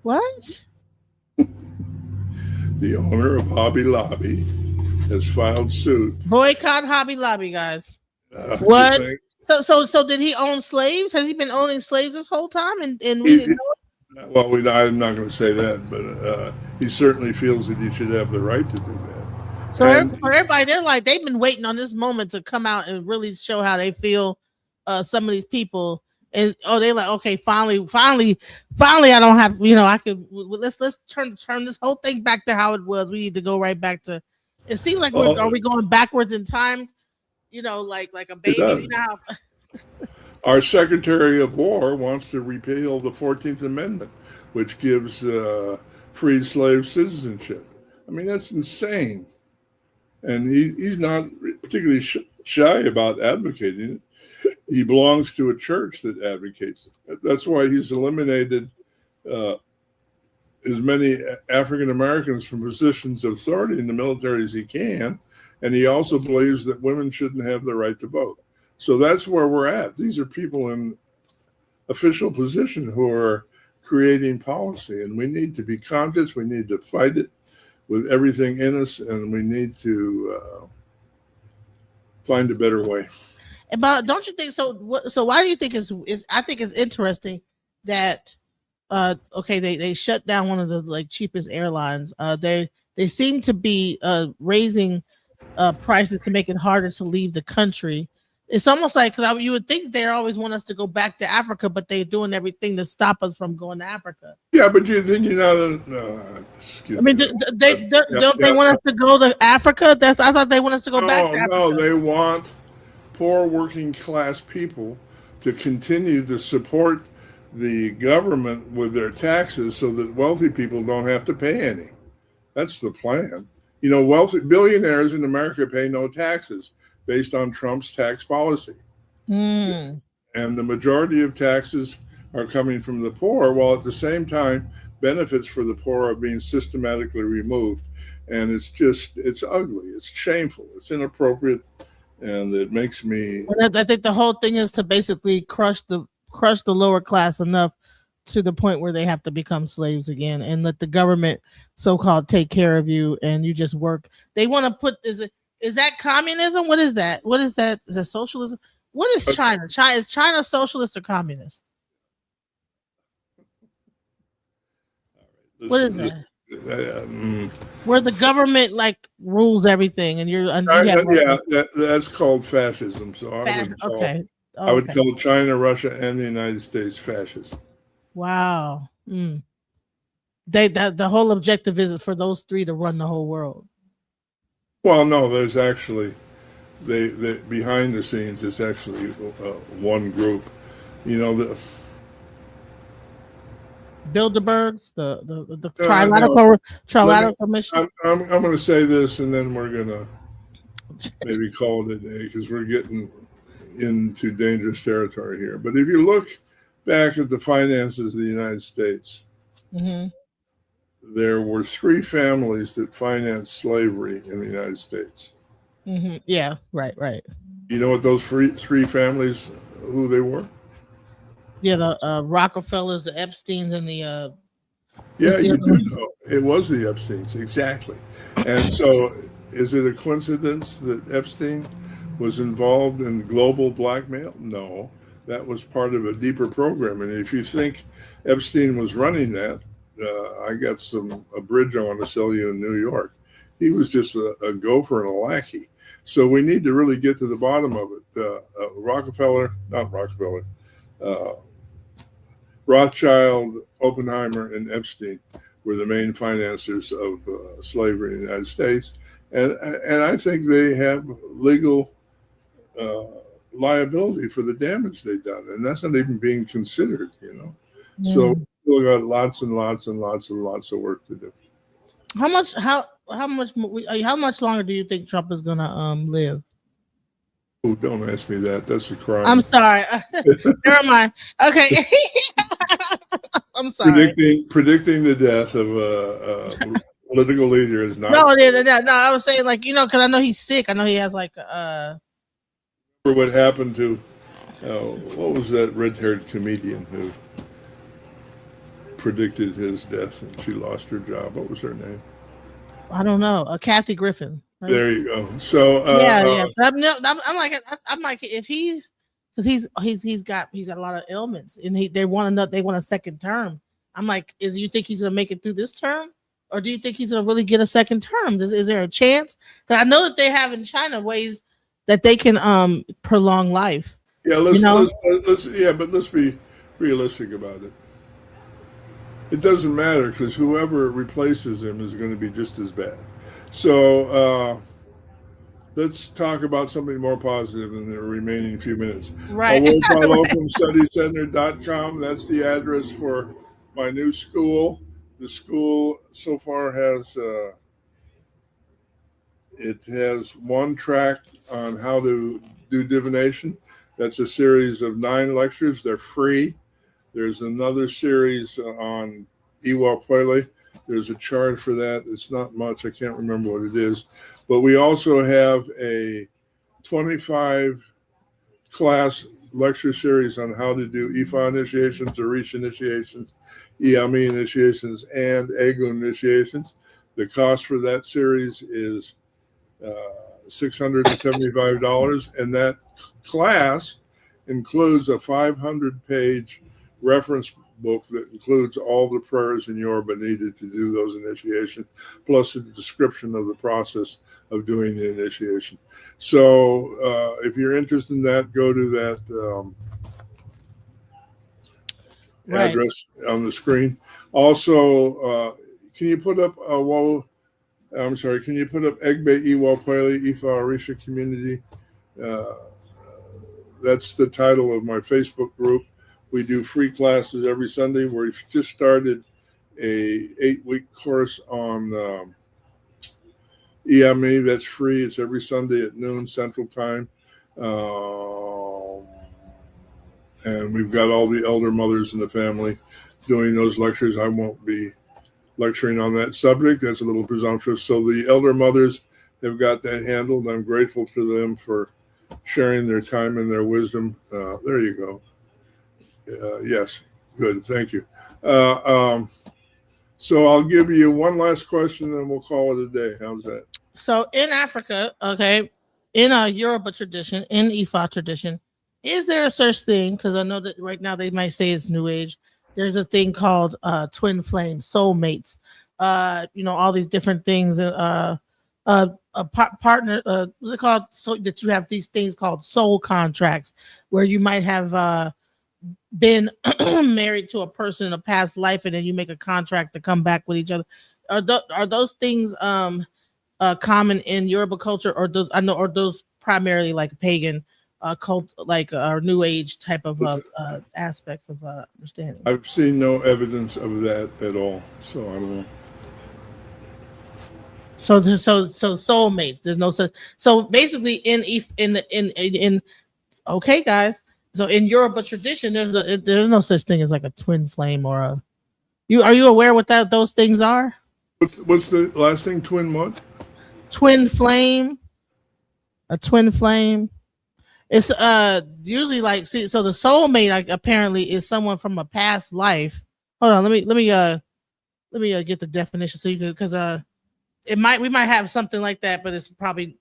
What? The owner of Hobby Lobby has filed suit. Boycott Hobby Lobby, guys. What? So did he own slaves? Has he been owning slaves this whole time? And we didn't know it? Well, I'm not going to say that, but he certainly feels that he should have the right to do that. So for everybody, they've been waiting on this moment to come out and really show how they feel. Some of these people, and they're like, okay, finally, I don't have, I could. Let's turn this whole thing back to how it was. We need to go right back to. It seems like are we going backwards in time? Like a baby. Our Secretary of War wants to repeal the 14th Amendment, which gives free slave citizenship. I mean, that's insane. And he's not particularly shy about advocating it. He belongs to a church that advocates it. That's why he's eliminated as many African Americans from positions of authority in the military as he can. And he also believes that women shouldn't have the right to vote. So that's where we're at. These are people in official position who are creating policy, and we need to be conscious. We need to fight it with everything in us, and we need to find a better way. But don't you think so? So why do you think I think it's interesting that they shut down one of the cheapest airlines. They seem to be raising prices to make it harder to leave the country. It's almost like, because you would think they always want us to go back to Africa, but they're doing everything to stop us from going to Africa. Yeah, but they want us to go to Africa? I thought they want us to go back to Africa. No, they want poor working class people to continue to support the government with their taxes so that wealthy people don't have to pay any. That's the plan. You know, wealthy billionaires in America pay no taxes based on Trump's tax policy. Mm. And the majority of taxes are coming from the poor, while at the same time, benefits for the poor are being systematically removed. And it's ugly, it's shameful, it's inappropriate, and it makes me. I think the whole thing is to basically crush the lower class enough to the point where they have to become slaves again and let the government so-called take care of you and you just work. They want to put is that communism? What is that? What is that? Is that socialism? What is China? Is China socialist or communist? What is that? Where the government like rules everything and that's called fascism. So I would call China, Russia, and the United States fascist. Wow. The whole objective is for those three to run the whole world. Well, no, there's actually they behind the scenes. It's actually one group. You know, the Bilderbergs, the trilateral commission. I'm going to say this, and then we're going to maybe call it a day because we're getting into dangerous territory here. But if you look back at the finances of the United States, there were three families that financed slavery in the United States. Yeah, right. You know what those three families, who they were? Yeah, the Rockefellers, the Epsteins, and the yeah, you do know. It was the Epsteins, exactly. And so is it a coincidence that Epstein was involved in global blackmail? No, that was part of a deeper program. And if you think Epstein was running that, I got a bridge I want to sell you in New York. He was just a gopher and a lackey. So we need to really get to the bottom of it. Rothschild, Oppenheimer, and Epstein were the main financiers of slavery in the United States. And I think they have legal liability for the damage they've done. And that's not even being considered, you know. So we've got lots and lots and lots and lots of work to do. How much longer do you think Trump is gonna live? Oh, don't ask me that. That's a crime. I'm sorry. Never mind. Okay. I'm sorry. Predicting the death of a political leader is not. No. I was saying because I know he's sick. I know he has What happened to what was that red-haired comedian who predicted his death and she lost her job? What was her name? I don't know. Kathy Griffin. Right? There you go. So yeah. I'm like if because he's got a lot of ailments and they want a second term. I'm like, you think he's gonna make it through this term, or do you think he's gonna really get a second term? Is there a chance? Because I know that they have in China ways that they can prolong life. Yeah, but let's be realistic about it. It doesn't matter because whoever replaces him is going to be just as bad. So let's talk about something more positive in the remaining few minutes. Right. Awo Falokun StudyCenter.com. That's the address for my new school. The school so far has one track on how to do divination. That's a series of 9 lectures. They're free. There's another series on Iwa Pele. There's a charge for that. It's not much. I can't remember what it is. But we also have a 25 class lecture series on how to do IFA initiations, Orisha initiations, Iyami initiations, and Egu initiations. The cost for that series is $675, and that class includes a 500-page reference book that includes all the prayers in Yoruba needed to do those initiations, plus a description of the process of doing the initiation. So if you're interested in that, go to that address on the screen. Also, can you put up can you put up Egbe Iwa Pele Ifa Orisha Community That's the title of my Facebook group. We do free classes every Sunday. We've just started a 8-week course on EME. That's free. It's every Sunday at noon Central Time. And we've got all the elder mothers in the family doing those lectures. I won't be lecturing on that subject. That's a little presumptuous. So the elder mothers have got that handled. I'm grateful to them for sharing their time and their wisdom. There you go. Yes, good. Thank you. So I'll give you one last question, and we'll call it a day. How's that? So in Africa, okay, in a Yoruba tradition, in Ifa tradition, is there a such thing? Because I know that right now they might say it's New Age. There's a thing called twin flame, soulmates. All these different things. A partner. What's it called? So that you have these things called soul contracts, where you might have been married to a person in a past life, and then you make a contract to come back with each other. Are those things common in Yoruba culture, or those primarily like pagan cult, like New Age type of aspects of understanding? I've seen no evidence of that at all, so I don't know. So soulmates. There's no such. So basically, in okay, guys. So in Yoruba tradition, there's no such thing as like a twin flame or a. Are you aware what those things are? What's the last thing? Twin what? Twin flame. A twin flame. It's usually like, see, so the soulmate like apparently is someone from a past life. Hold on, let me get the definition so you can, because we might have something like that, but it's probably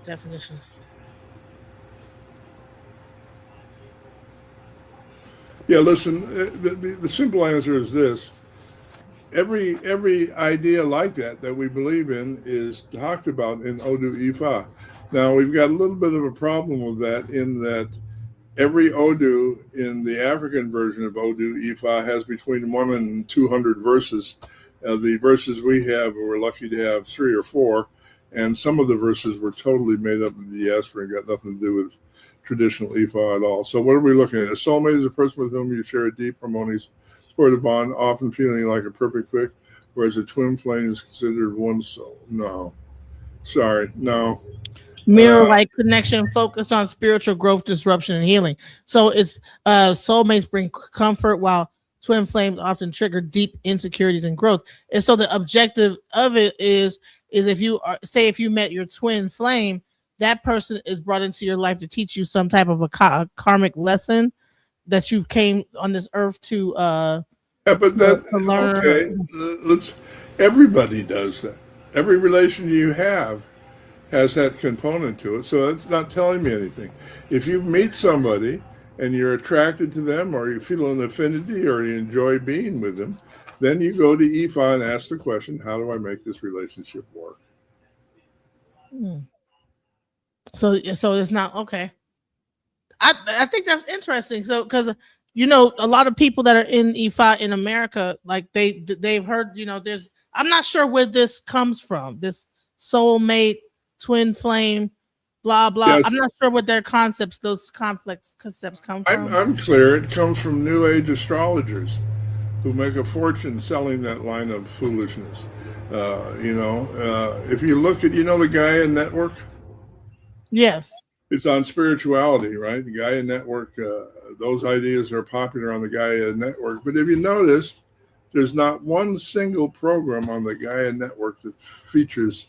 definition. Yeah, listen, the simple answer is this. Every idea like that we believe in is talked about in Odu Ifa. Now, we've got a little bit of a problem with that in that every Odu in the African version of Odu Ifa has between 1 and 200 verses. The verses we have, we're lucky to have 3 or 4, and some of the verses were totally made up in the diaspora and got nothing to do with traditional Ifa at all. So what are we looking at? A soulmate is a person with whom you share a deep, harmonious, supportive bond, often feeling like a perfect fit, whereas a twin flame is considered one soul. No. Sorry, no. Mirror-like connection focused on spiritual growth, disruption, and healing. So it's soulmates bring comfort, while twin flames often trigger deep insecurities and growth. And so the objective of it is if you met your twin flame, that person is brought into your life to teach you some type of a karmic lesson that you came on this earth to learn. Okay, everybody does that. Every relation you have has that component to it, so that's not telling me anything. If you meet somebody and you're attracted to them, or you feel an affinity, or you enjoy being with them, then you go to Ifa and ask the question, how do I make this relationship work? So it's not okay. I think that's interesting. So because a lot of people that are in Ifa in America, like they've heard, there's, I'm not sure where this comes from, this soulmate, twin flame, blah blah. Yes. I'm not sure what their concepts come from. I'm clear. It comes from New Age astrologers who make a fortune selling that line of foolishness. If you look at, the Gaia Network. Yes. It's on spirituality, right? The Gaia Network, those ideas are popular on the Gaia Network. But if you notice, there's not one single program on the Gaia Network that features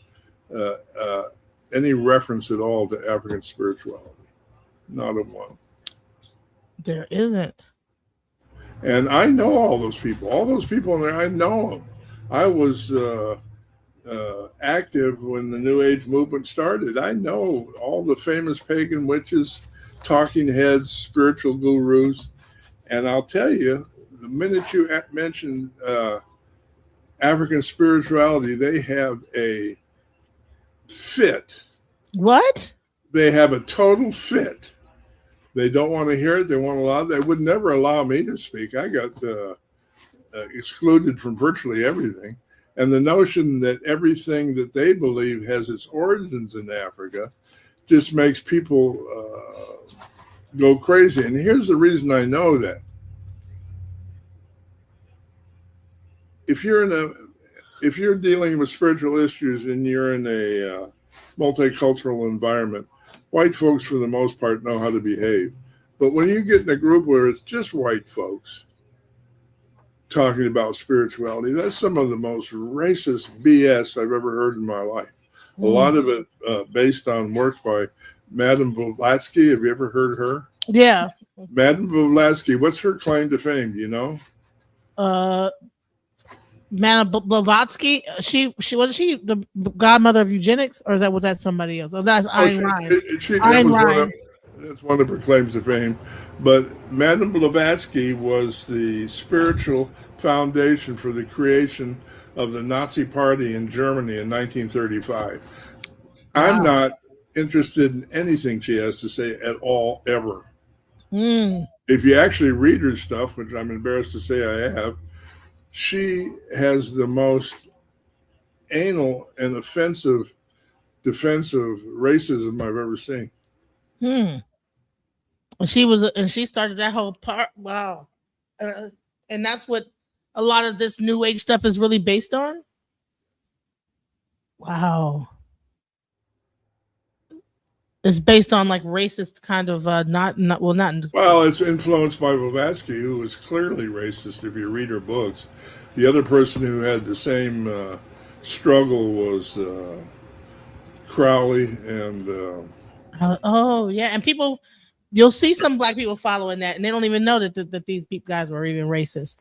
any reference at all to African spirituality. Not a one. There isn't. And I know all those people. All those people in there, I know them. I was active when the New Age movement started. I know all the famous pagan witches, talking heads, spiritual gurus. And I'll tell you, the minute you mention African spirituality, they have a fit. What? They have a total fit. They don't want to hear it. They won't allow it. They would never allow me to speak. I got excluded from virtually everything. And the notion that everything that they believe has its origins in Africa just makes people go crazy. And here's the reason I know that. If you're dealing with spiritual issues and you're in a multicultural environment, white folks for the most part know how to behave. But when you get in a group where it's just white folks talking about spirituality, that's some of the most racist BS I've ever heard in my life. A lot of it based on works by Madame Blavatsky. Have you ever heard her? Yeah. Madame Blavatsky, what's her claim to fame? Do you know? Madame Blavatsky, she was she the godmother of eugenics, or was that somebody else? Oh, that's Ayn Rand. That's one of her claims to fame. But Madame Blavatsky was the spiritual foundation for the creation of the Nazi Party in Germany in 1935. Wow. I'm not interested in anything she has to say at all, ever. If you actually read her stuff, which I'm embarrassed to say I have, she has the most anal and offensive, defensive racism I've ever seen. And she started that whole part. Wow. And that's what a lot of this new age stuff is really based on. Wow. It's based on like racist kind of Well, it's influenced by Blavatsky, who was clearly racist if you read her books. The other person who had the same struggle was Crowley and oh yeah, and you'll see some black people following that, and they don't even know that these guys were even racist.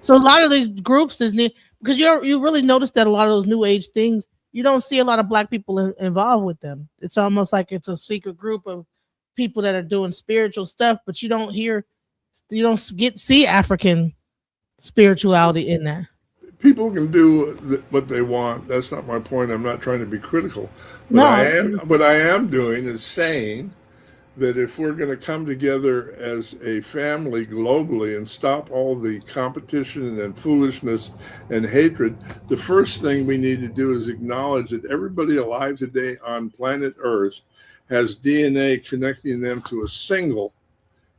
So a lot of these groups because you really notice that a lot of those new age things, you don't see a lot of black people involved with them. It's almost like it's a secret group of people that are doing spiritual stuff, but you don't see African spirituality in that. People can do what they want. That's not my point. I'm not trying to be critical. What I am doing is saying that if we're going to come together as a family globally and stop all the competition and foolishness and hatred, the first thing we need to do is acknowledge that everybody alive today on planet Earth has DNA connecting them to a single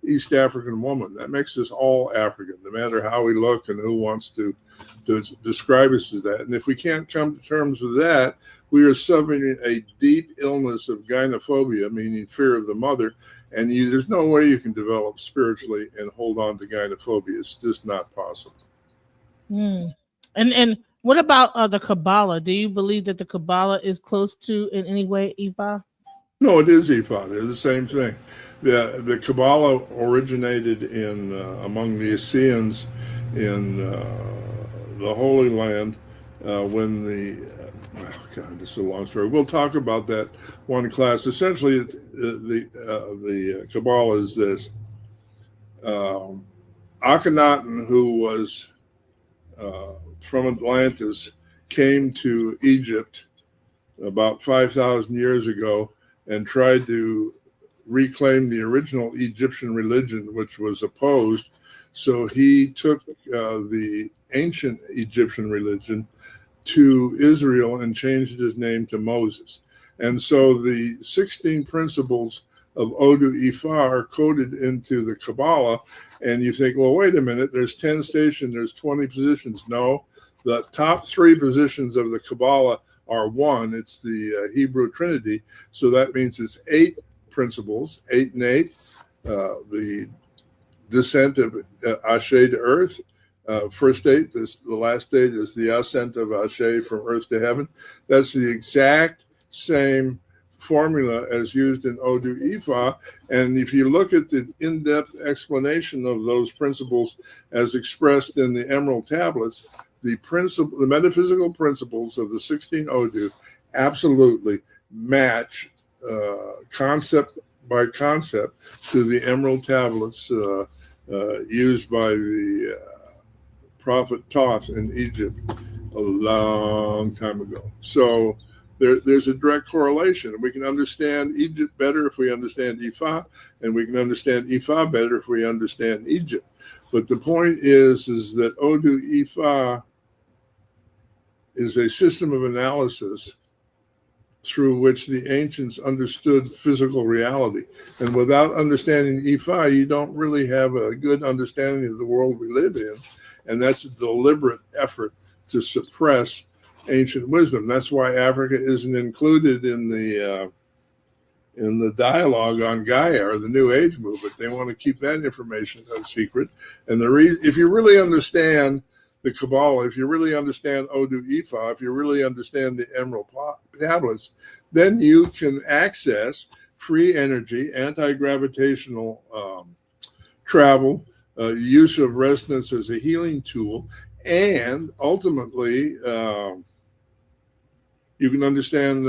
East African woman. That makes us all African, no matter how we look and who wants to describe us as that. And if we can't come to terms with that, we are suffering a deep illness of gynophobia, meaning fear of the mother. And there's no way you can develop spiritually and hold on to gynophobia. It's just not possible. And what about the Kabbalah? Do you believe that the Kabbalah is close to, in any way, IFA? No, it is IFA. They're the same thing. The Kabbalah originated among the Essenes in the Holy Land when this is a long story. We'll talk about that one class. Essentially, the Kabbalah is this. Akhenaten, who was from Atlantis, came to Egypt about 5,000 years ago and tried to reclaim the original Egyptian religion, which was opposed. So he took the ancient Egyptian religion to Israel and changed his name to Moses. And so the 16 principles of Odu Ifa are coded into the Kabbalah. And you think, well, wait a minute, there's 10 stations, there's 20 positions. No, the top 3 positions of the Kabbalah are one. It's the Hebrew Trinity. So that means it's 8 principles, 8 and 8, the descent of Ashe to earth. First 8, the last 8 is the ascent of Ashe from earth to heaven. That's the exact same formula as used in Odu Ifa. And if you look at the in-depth explanation of those principles as expressed in the Emerald Tablets, the metaphysical principles of the 16 Odu absolutely match concept by concept to the Emerald Tablets used by the Prophet Thoth in Egypt a long time ago. So there's a direct correlation. We can understand Egypt better if we understand Ifa, and we can understand Ifa better if we understand Egypt. But the point is that Odu Ifa is a system of analysis through which the ancients understood physical reality. And without understanding IFA, you don't really have a good understanding of the world we live in. And that's a deliberate effort to suppress ancient wisdom. That's why Africa isn't included in the dialogue on Gaia or the New Age movement. They want to keep that information a secret. And if you really understand the Kabbalah, if you really understand Odu Ifa, if you really understand the Emerald Tablets, then you can access free energy, anti-gravitational travel, use of resonance as a healing tool, and ultimately you can understand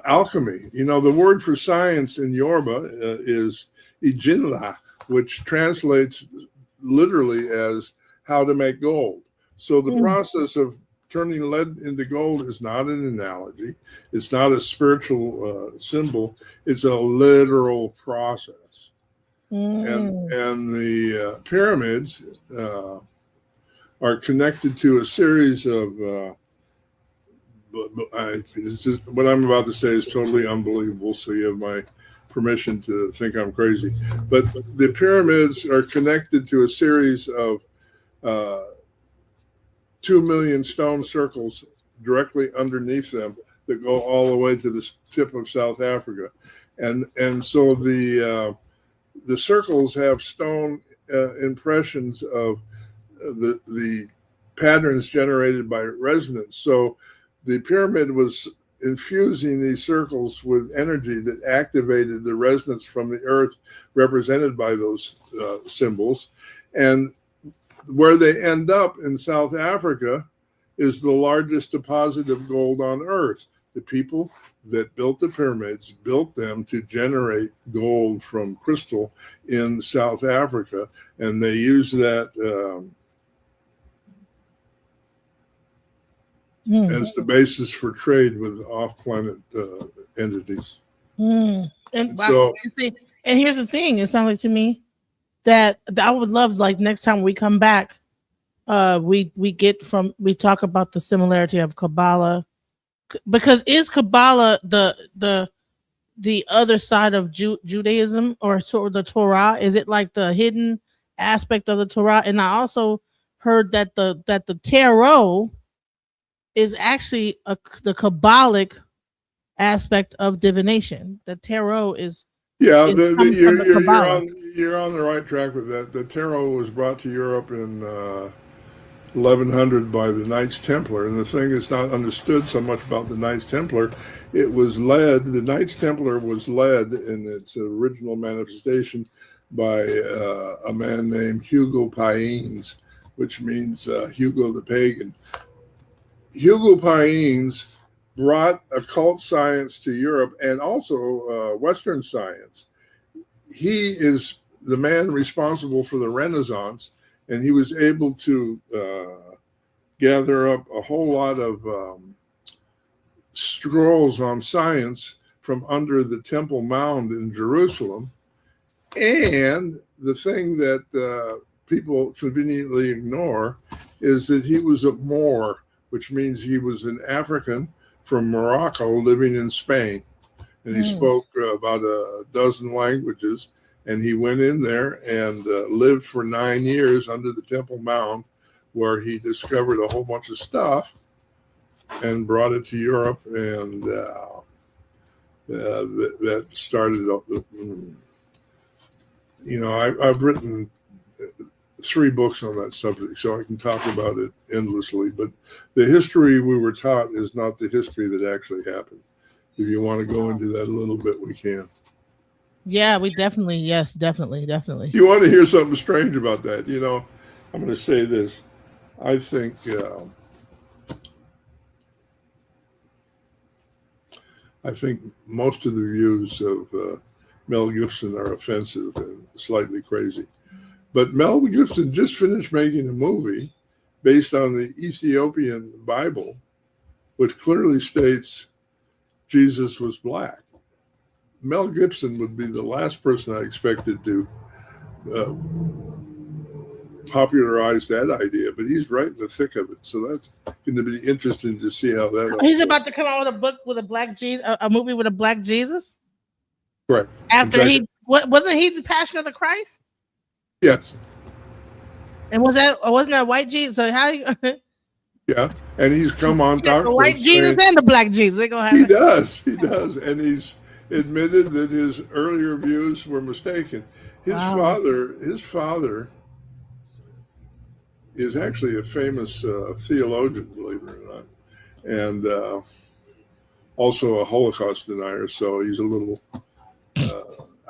alchemy. You know, the word for science in Yoruba is Ijinla, which translates literally as how to make gold. So the process of turning lead into gold is not an analogy. It's not a spiritual symbol. It's a literal process. And the pyramids are connected to a series of what I'm about to say is totally unbelievable, so you have my permission to think I'm crazy. But the pyramids are connected to a series of 2 million stone circles directly underneath them that go all the way to the tip of South Africa. And so the circles have stone impressions of the patterns generated by resonance. So the pyramid was infusing these circles with energy that activated the resonance from the earth represented by those symbols. And where they end up in South Africa is the largest deposit of gold on earth. The people that built the pyramids built them to generate gold from crystal in South Africa, and they use that as the basis for trade with off-planet entities. And here's the thing: it sounds like to me that I would love, like, next time we come back, we talk about the similarity of Kabbalah, because is Kabbalah the other side of Judaism, or sort of the Torah? Is it like the hidden aspect of the Torah? And I also heard that the tarot is actually the Kabbalic aspect of divination. The tarot is you're on the right track with that. The tarot was brought to Europe in 1100 by the Knights Templar, and the thing is not understood so much about the Knights Templar. The Knights Templar was led in its original manifestation by a man named Hugo Païens, which means Hugo the Pagan. Hugo Païens brought occult science to Europe and also Western science. He is the man responsible for the Renaissance, and he was able to gather up a whole lot of scrolls on science from under the Temple Mount in Jerusalem. And the thing that people conveniently ignore is that he was a Moor, which means he was an African from Morocco living in Spain. And he spoke about a dozen languages. And he went in there and lived for 9 years under the Temple Mount, where he discovered a whole bunch of stuff and brought it to Europe. And that started, I've written 3 books on that subject, so I can talk about it endlessly. But the history we were taught is not the history that actually happened. If you want to go into that a little bit, we can. Yeah, we definitely. Yes, definitely. You want to hear something strange about that? I'm going to say this. I think most of the views of Mel Gibson are offensive and slightly crazy. But Mel Gibson just finished making a movie based on the Ethiopian Bible, which clearly states Jesus was black. Mel Gibson would be the last person I expected to popularized that idea, but he's right in the thick of it. So that's going to be interesting to see how that. He's about to come out with a book with a black Jesus, a movie with a black Jesus. Correct. After exactly. Wasn't he the Passion of the Christ? Yes. And wasn't that white Jesus? So how? Yeah, and he's come on top. The white Jesus and the black Jesus. They gonna have he does, and he's admitted that his earlier views were mistaken. His father is actually a famous theologian, believe it or not, and also a Holocaust denier. So he's a little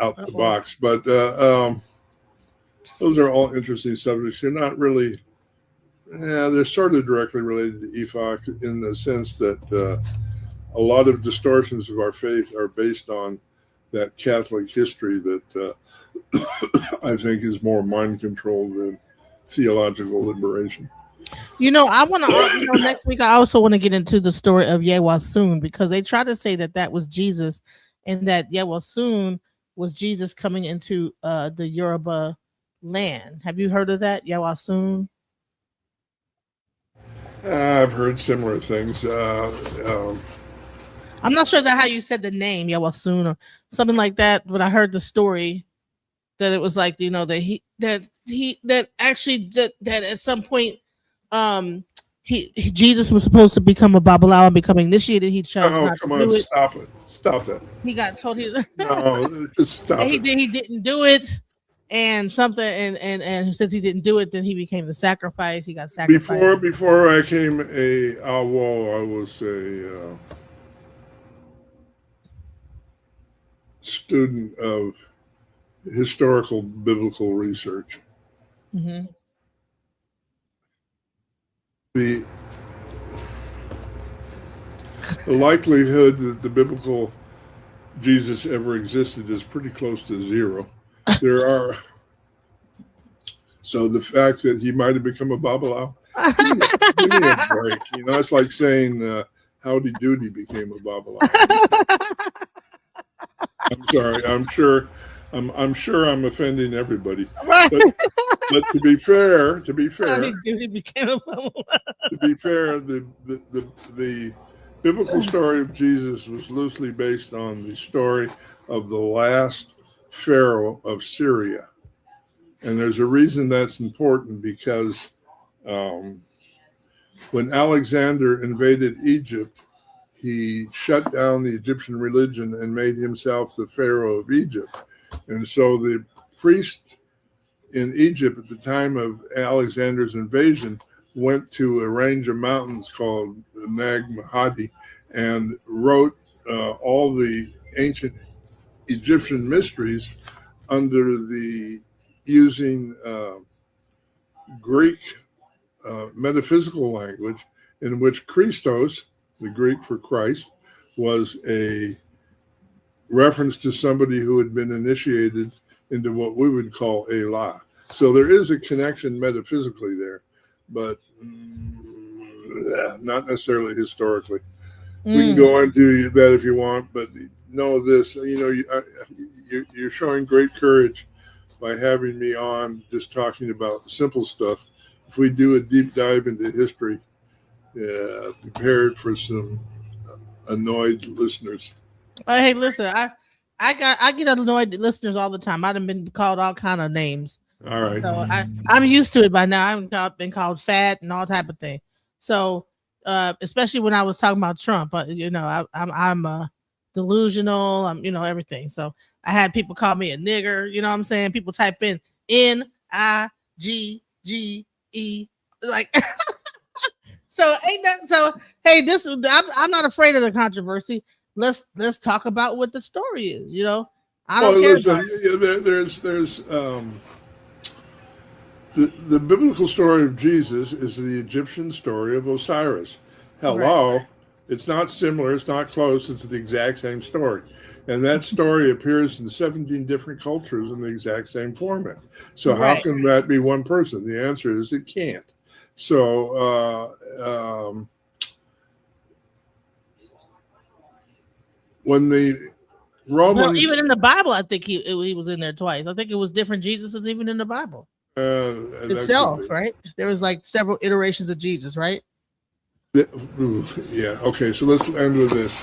out the box. But those are all interesting subjects. They're not really. Yeah, they're sort of directly related to IFA in the sense that a lot of distortions of our faith are based on that Catholic history that I think is more mind controlled than theological liberation. I want to, next week, I also want to get into the story of Yewasun, because they try to say that was Jesus and that Yewasun was Jesus coming into the Yoruba land. Have you heard of that, Yewasun? I've heard similar things. I'm not sure how you said the name, Yewasun, or something like that, but I heard the story that it was like, that at some point, Jesus was supposed to become a Babalawo and become initiated. He chose not to do it. Stop it. He got told no, just stop it. He didn't do it. And something, and since he didn't do it, then he became the sacrifice. He got sacrificed. Before I came a Awo, I was a student of historical biblical research. Mm-hmm. The likelihood that the biblical Jesus ever existed is pretty close to zero. So the fact that he might have become a Babalawo, give me a break. It's like saying Howdy Doody became a Babalawo. I'm sorry. I'm sure I'm offending everybody. But to be fair, Howdy became a Babalawo. To be fair, the biblical story of Jesus was loosely based on the story of the last Pharaoh of Syria. And there's a reason that's important, because when Alexander invaded Egypt, he shut down the Egyptian religion and made himself the Pharaoh of Egypt. And so the priest in Egypt at the time of Alexander's invasion went to a range of mountains called Nag Hammadi and wrote all the ancient Egyptian mysteries under the using Greek metaphysical language, in which Christos, the Greek for Christ, was a reference to somebody who had been initiated into what we would call Elah. So there is a connection metaphysically there, but not necessarily historically. We can go into that if you want, but know this, you're showing great courage by having me on just talking about simple stuff. If we do a deep dive into history, prepared for some annoyed listeners. Hey, listen, I get annoyed listeners all the time. I've been called all kind of names. All right. So I'm used to it by now. I've been called fat and all type of thing. So especially when I was talking about Trump, I'm delusional. I'm everything. So I had people call me a nigger. You know what I'm saying? People type in NIGGE like. So hey, I'm not afraid of the controversy. Let's talk about what the story is. I don't care. There's the biblical story of Jesus is the Egyptian story of Osiris. Hello, right. It's not similar. It's not close. It's the exact same story. And that story appears in 17 different cultures in the exact same format. So right. How can that be one person? The answer is it can't. So when the Romans... Well, even in the Bible, I think he was in there twice. I think it was different Jesuses even in the Bible. itself, right? There was like several iterations of Jesus, right? Yeah. Okay. So let's end with this.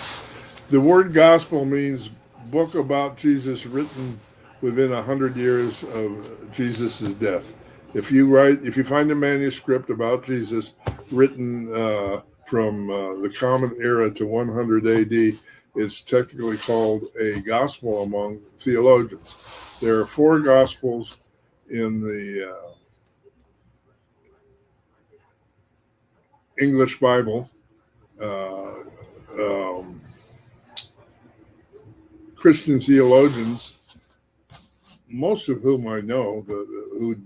The word gospel means book about Jesus written within 100 years of Jesus's death. If you find a manuscript about Jesus written from the Common Era to 100 AD, it's technically called a gospel among theologians. There are 4 gospels in the English Bible. Christian theologians, most of whom I know, who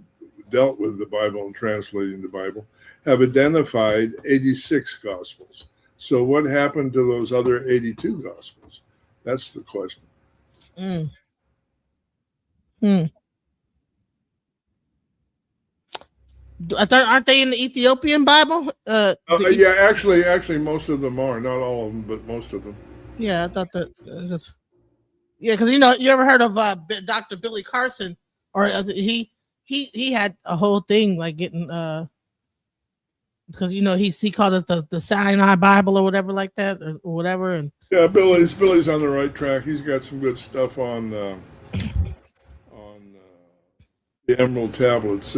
dealt with the Bible and translating the Bible, have identified 86 gospels. So what happened to those other 82 gospels? That's the question. Aren't they in the Ethiopian Bible? Yeah, actually, most of them are. Not all of them, but most of them. Yeah, I thought that. Yeah, because you ever heard of Dr. Billy Carson? Or he had a whole thing like getting because he called it the Sinai Bible or whatever like that or whatever. And yeah, Billy's on the right track. He's got some good stuff on the Emerald Tablets.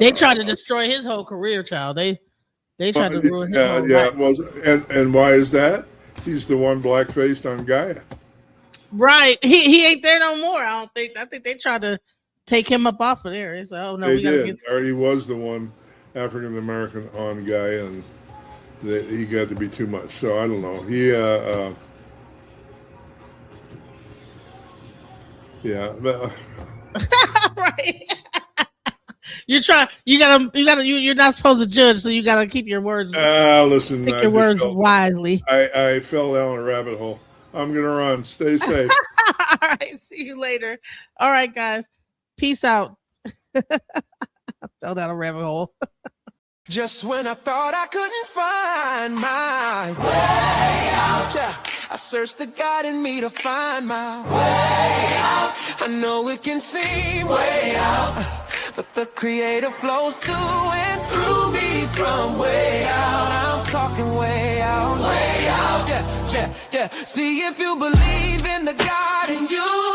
They tried to destroy his whole career, child. They tried to ruin his whole life. Well, and why is that? He's the one black-faced on Gaia. Right. He ain't there no more. I think they tried to take him up off of there. It's like, oh no, they did. Or he was the one African American on Gaia, and he got to be too much. So I don't know. He yeah. Right. You're not supposed to judge, so you gotta keep your words. Listen, pick your words wisely. I fell down a rabbit hole. I'm gonna run. Stay safe. All right, see you later. All right, guys. Peace out. I fell down a rabbit hole. Just when I thought I couldn't find my way out, yeah, I searched the God in me to find my way out. I know it can seem way out, but the Creator flows to and through me from way out. I'm talking way out, yeah, yeah, yeah. See, if you believe in the God in you,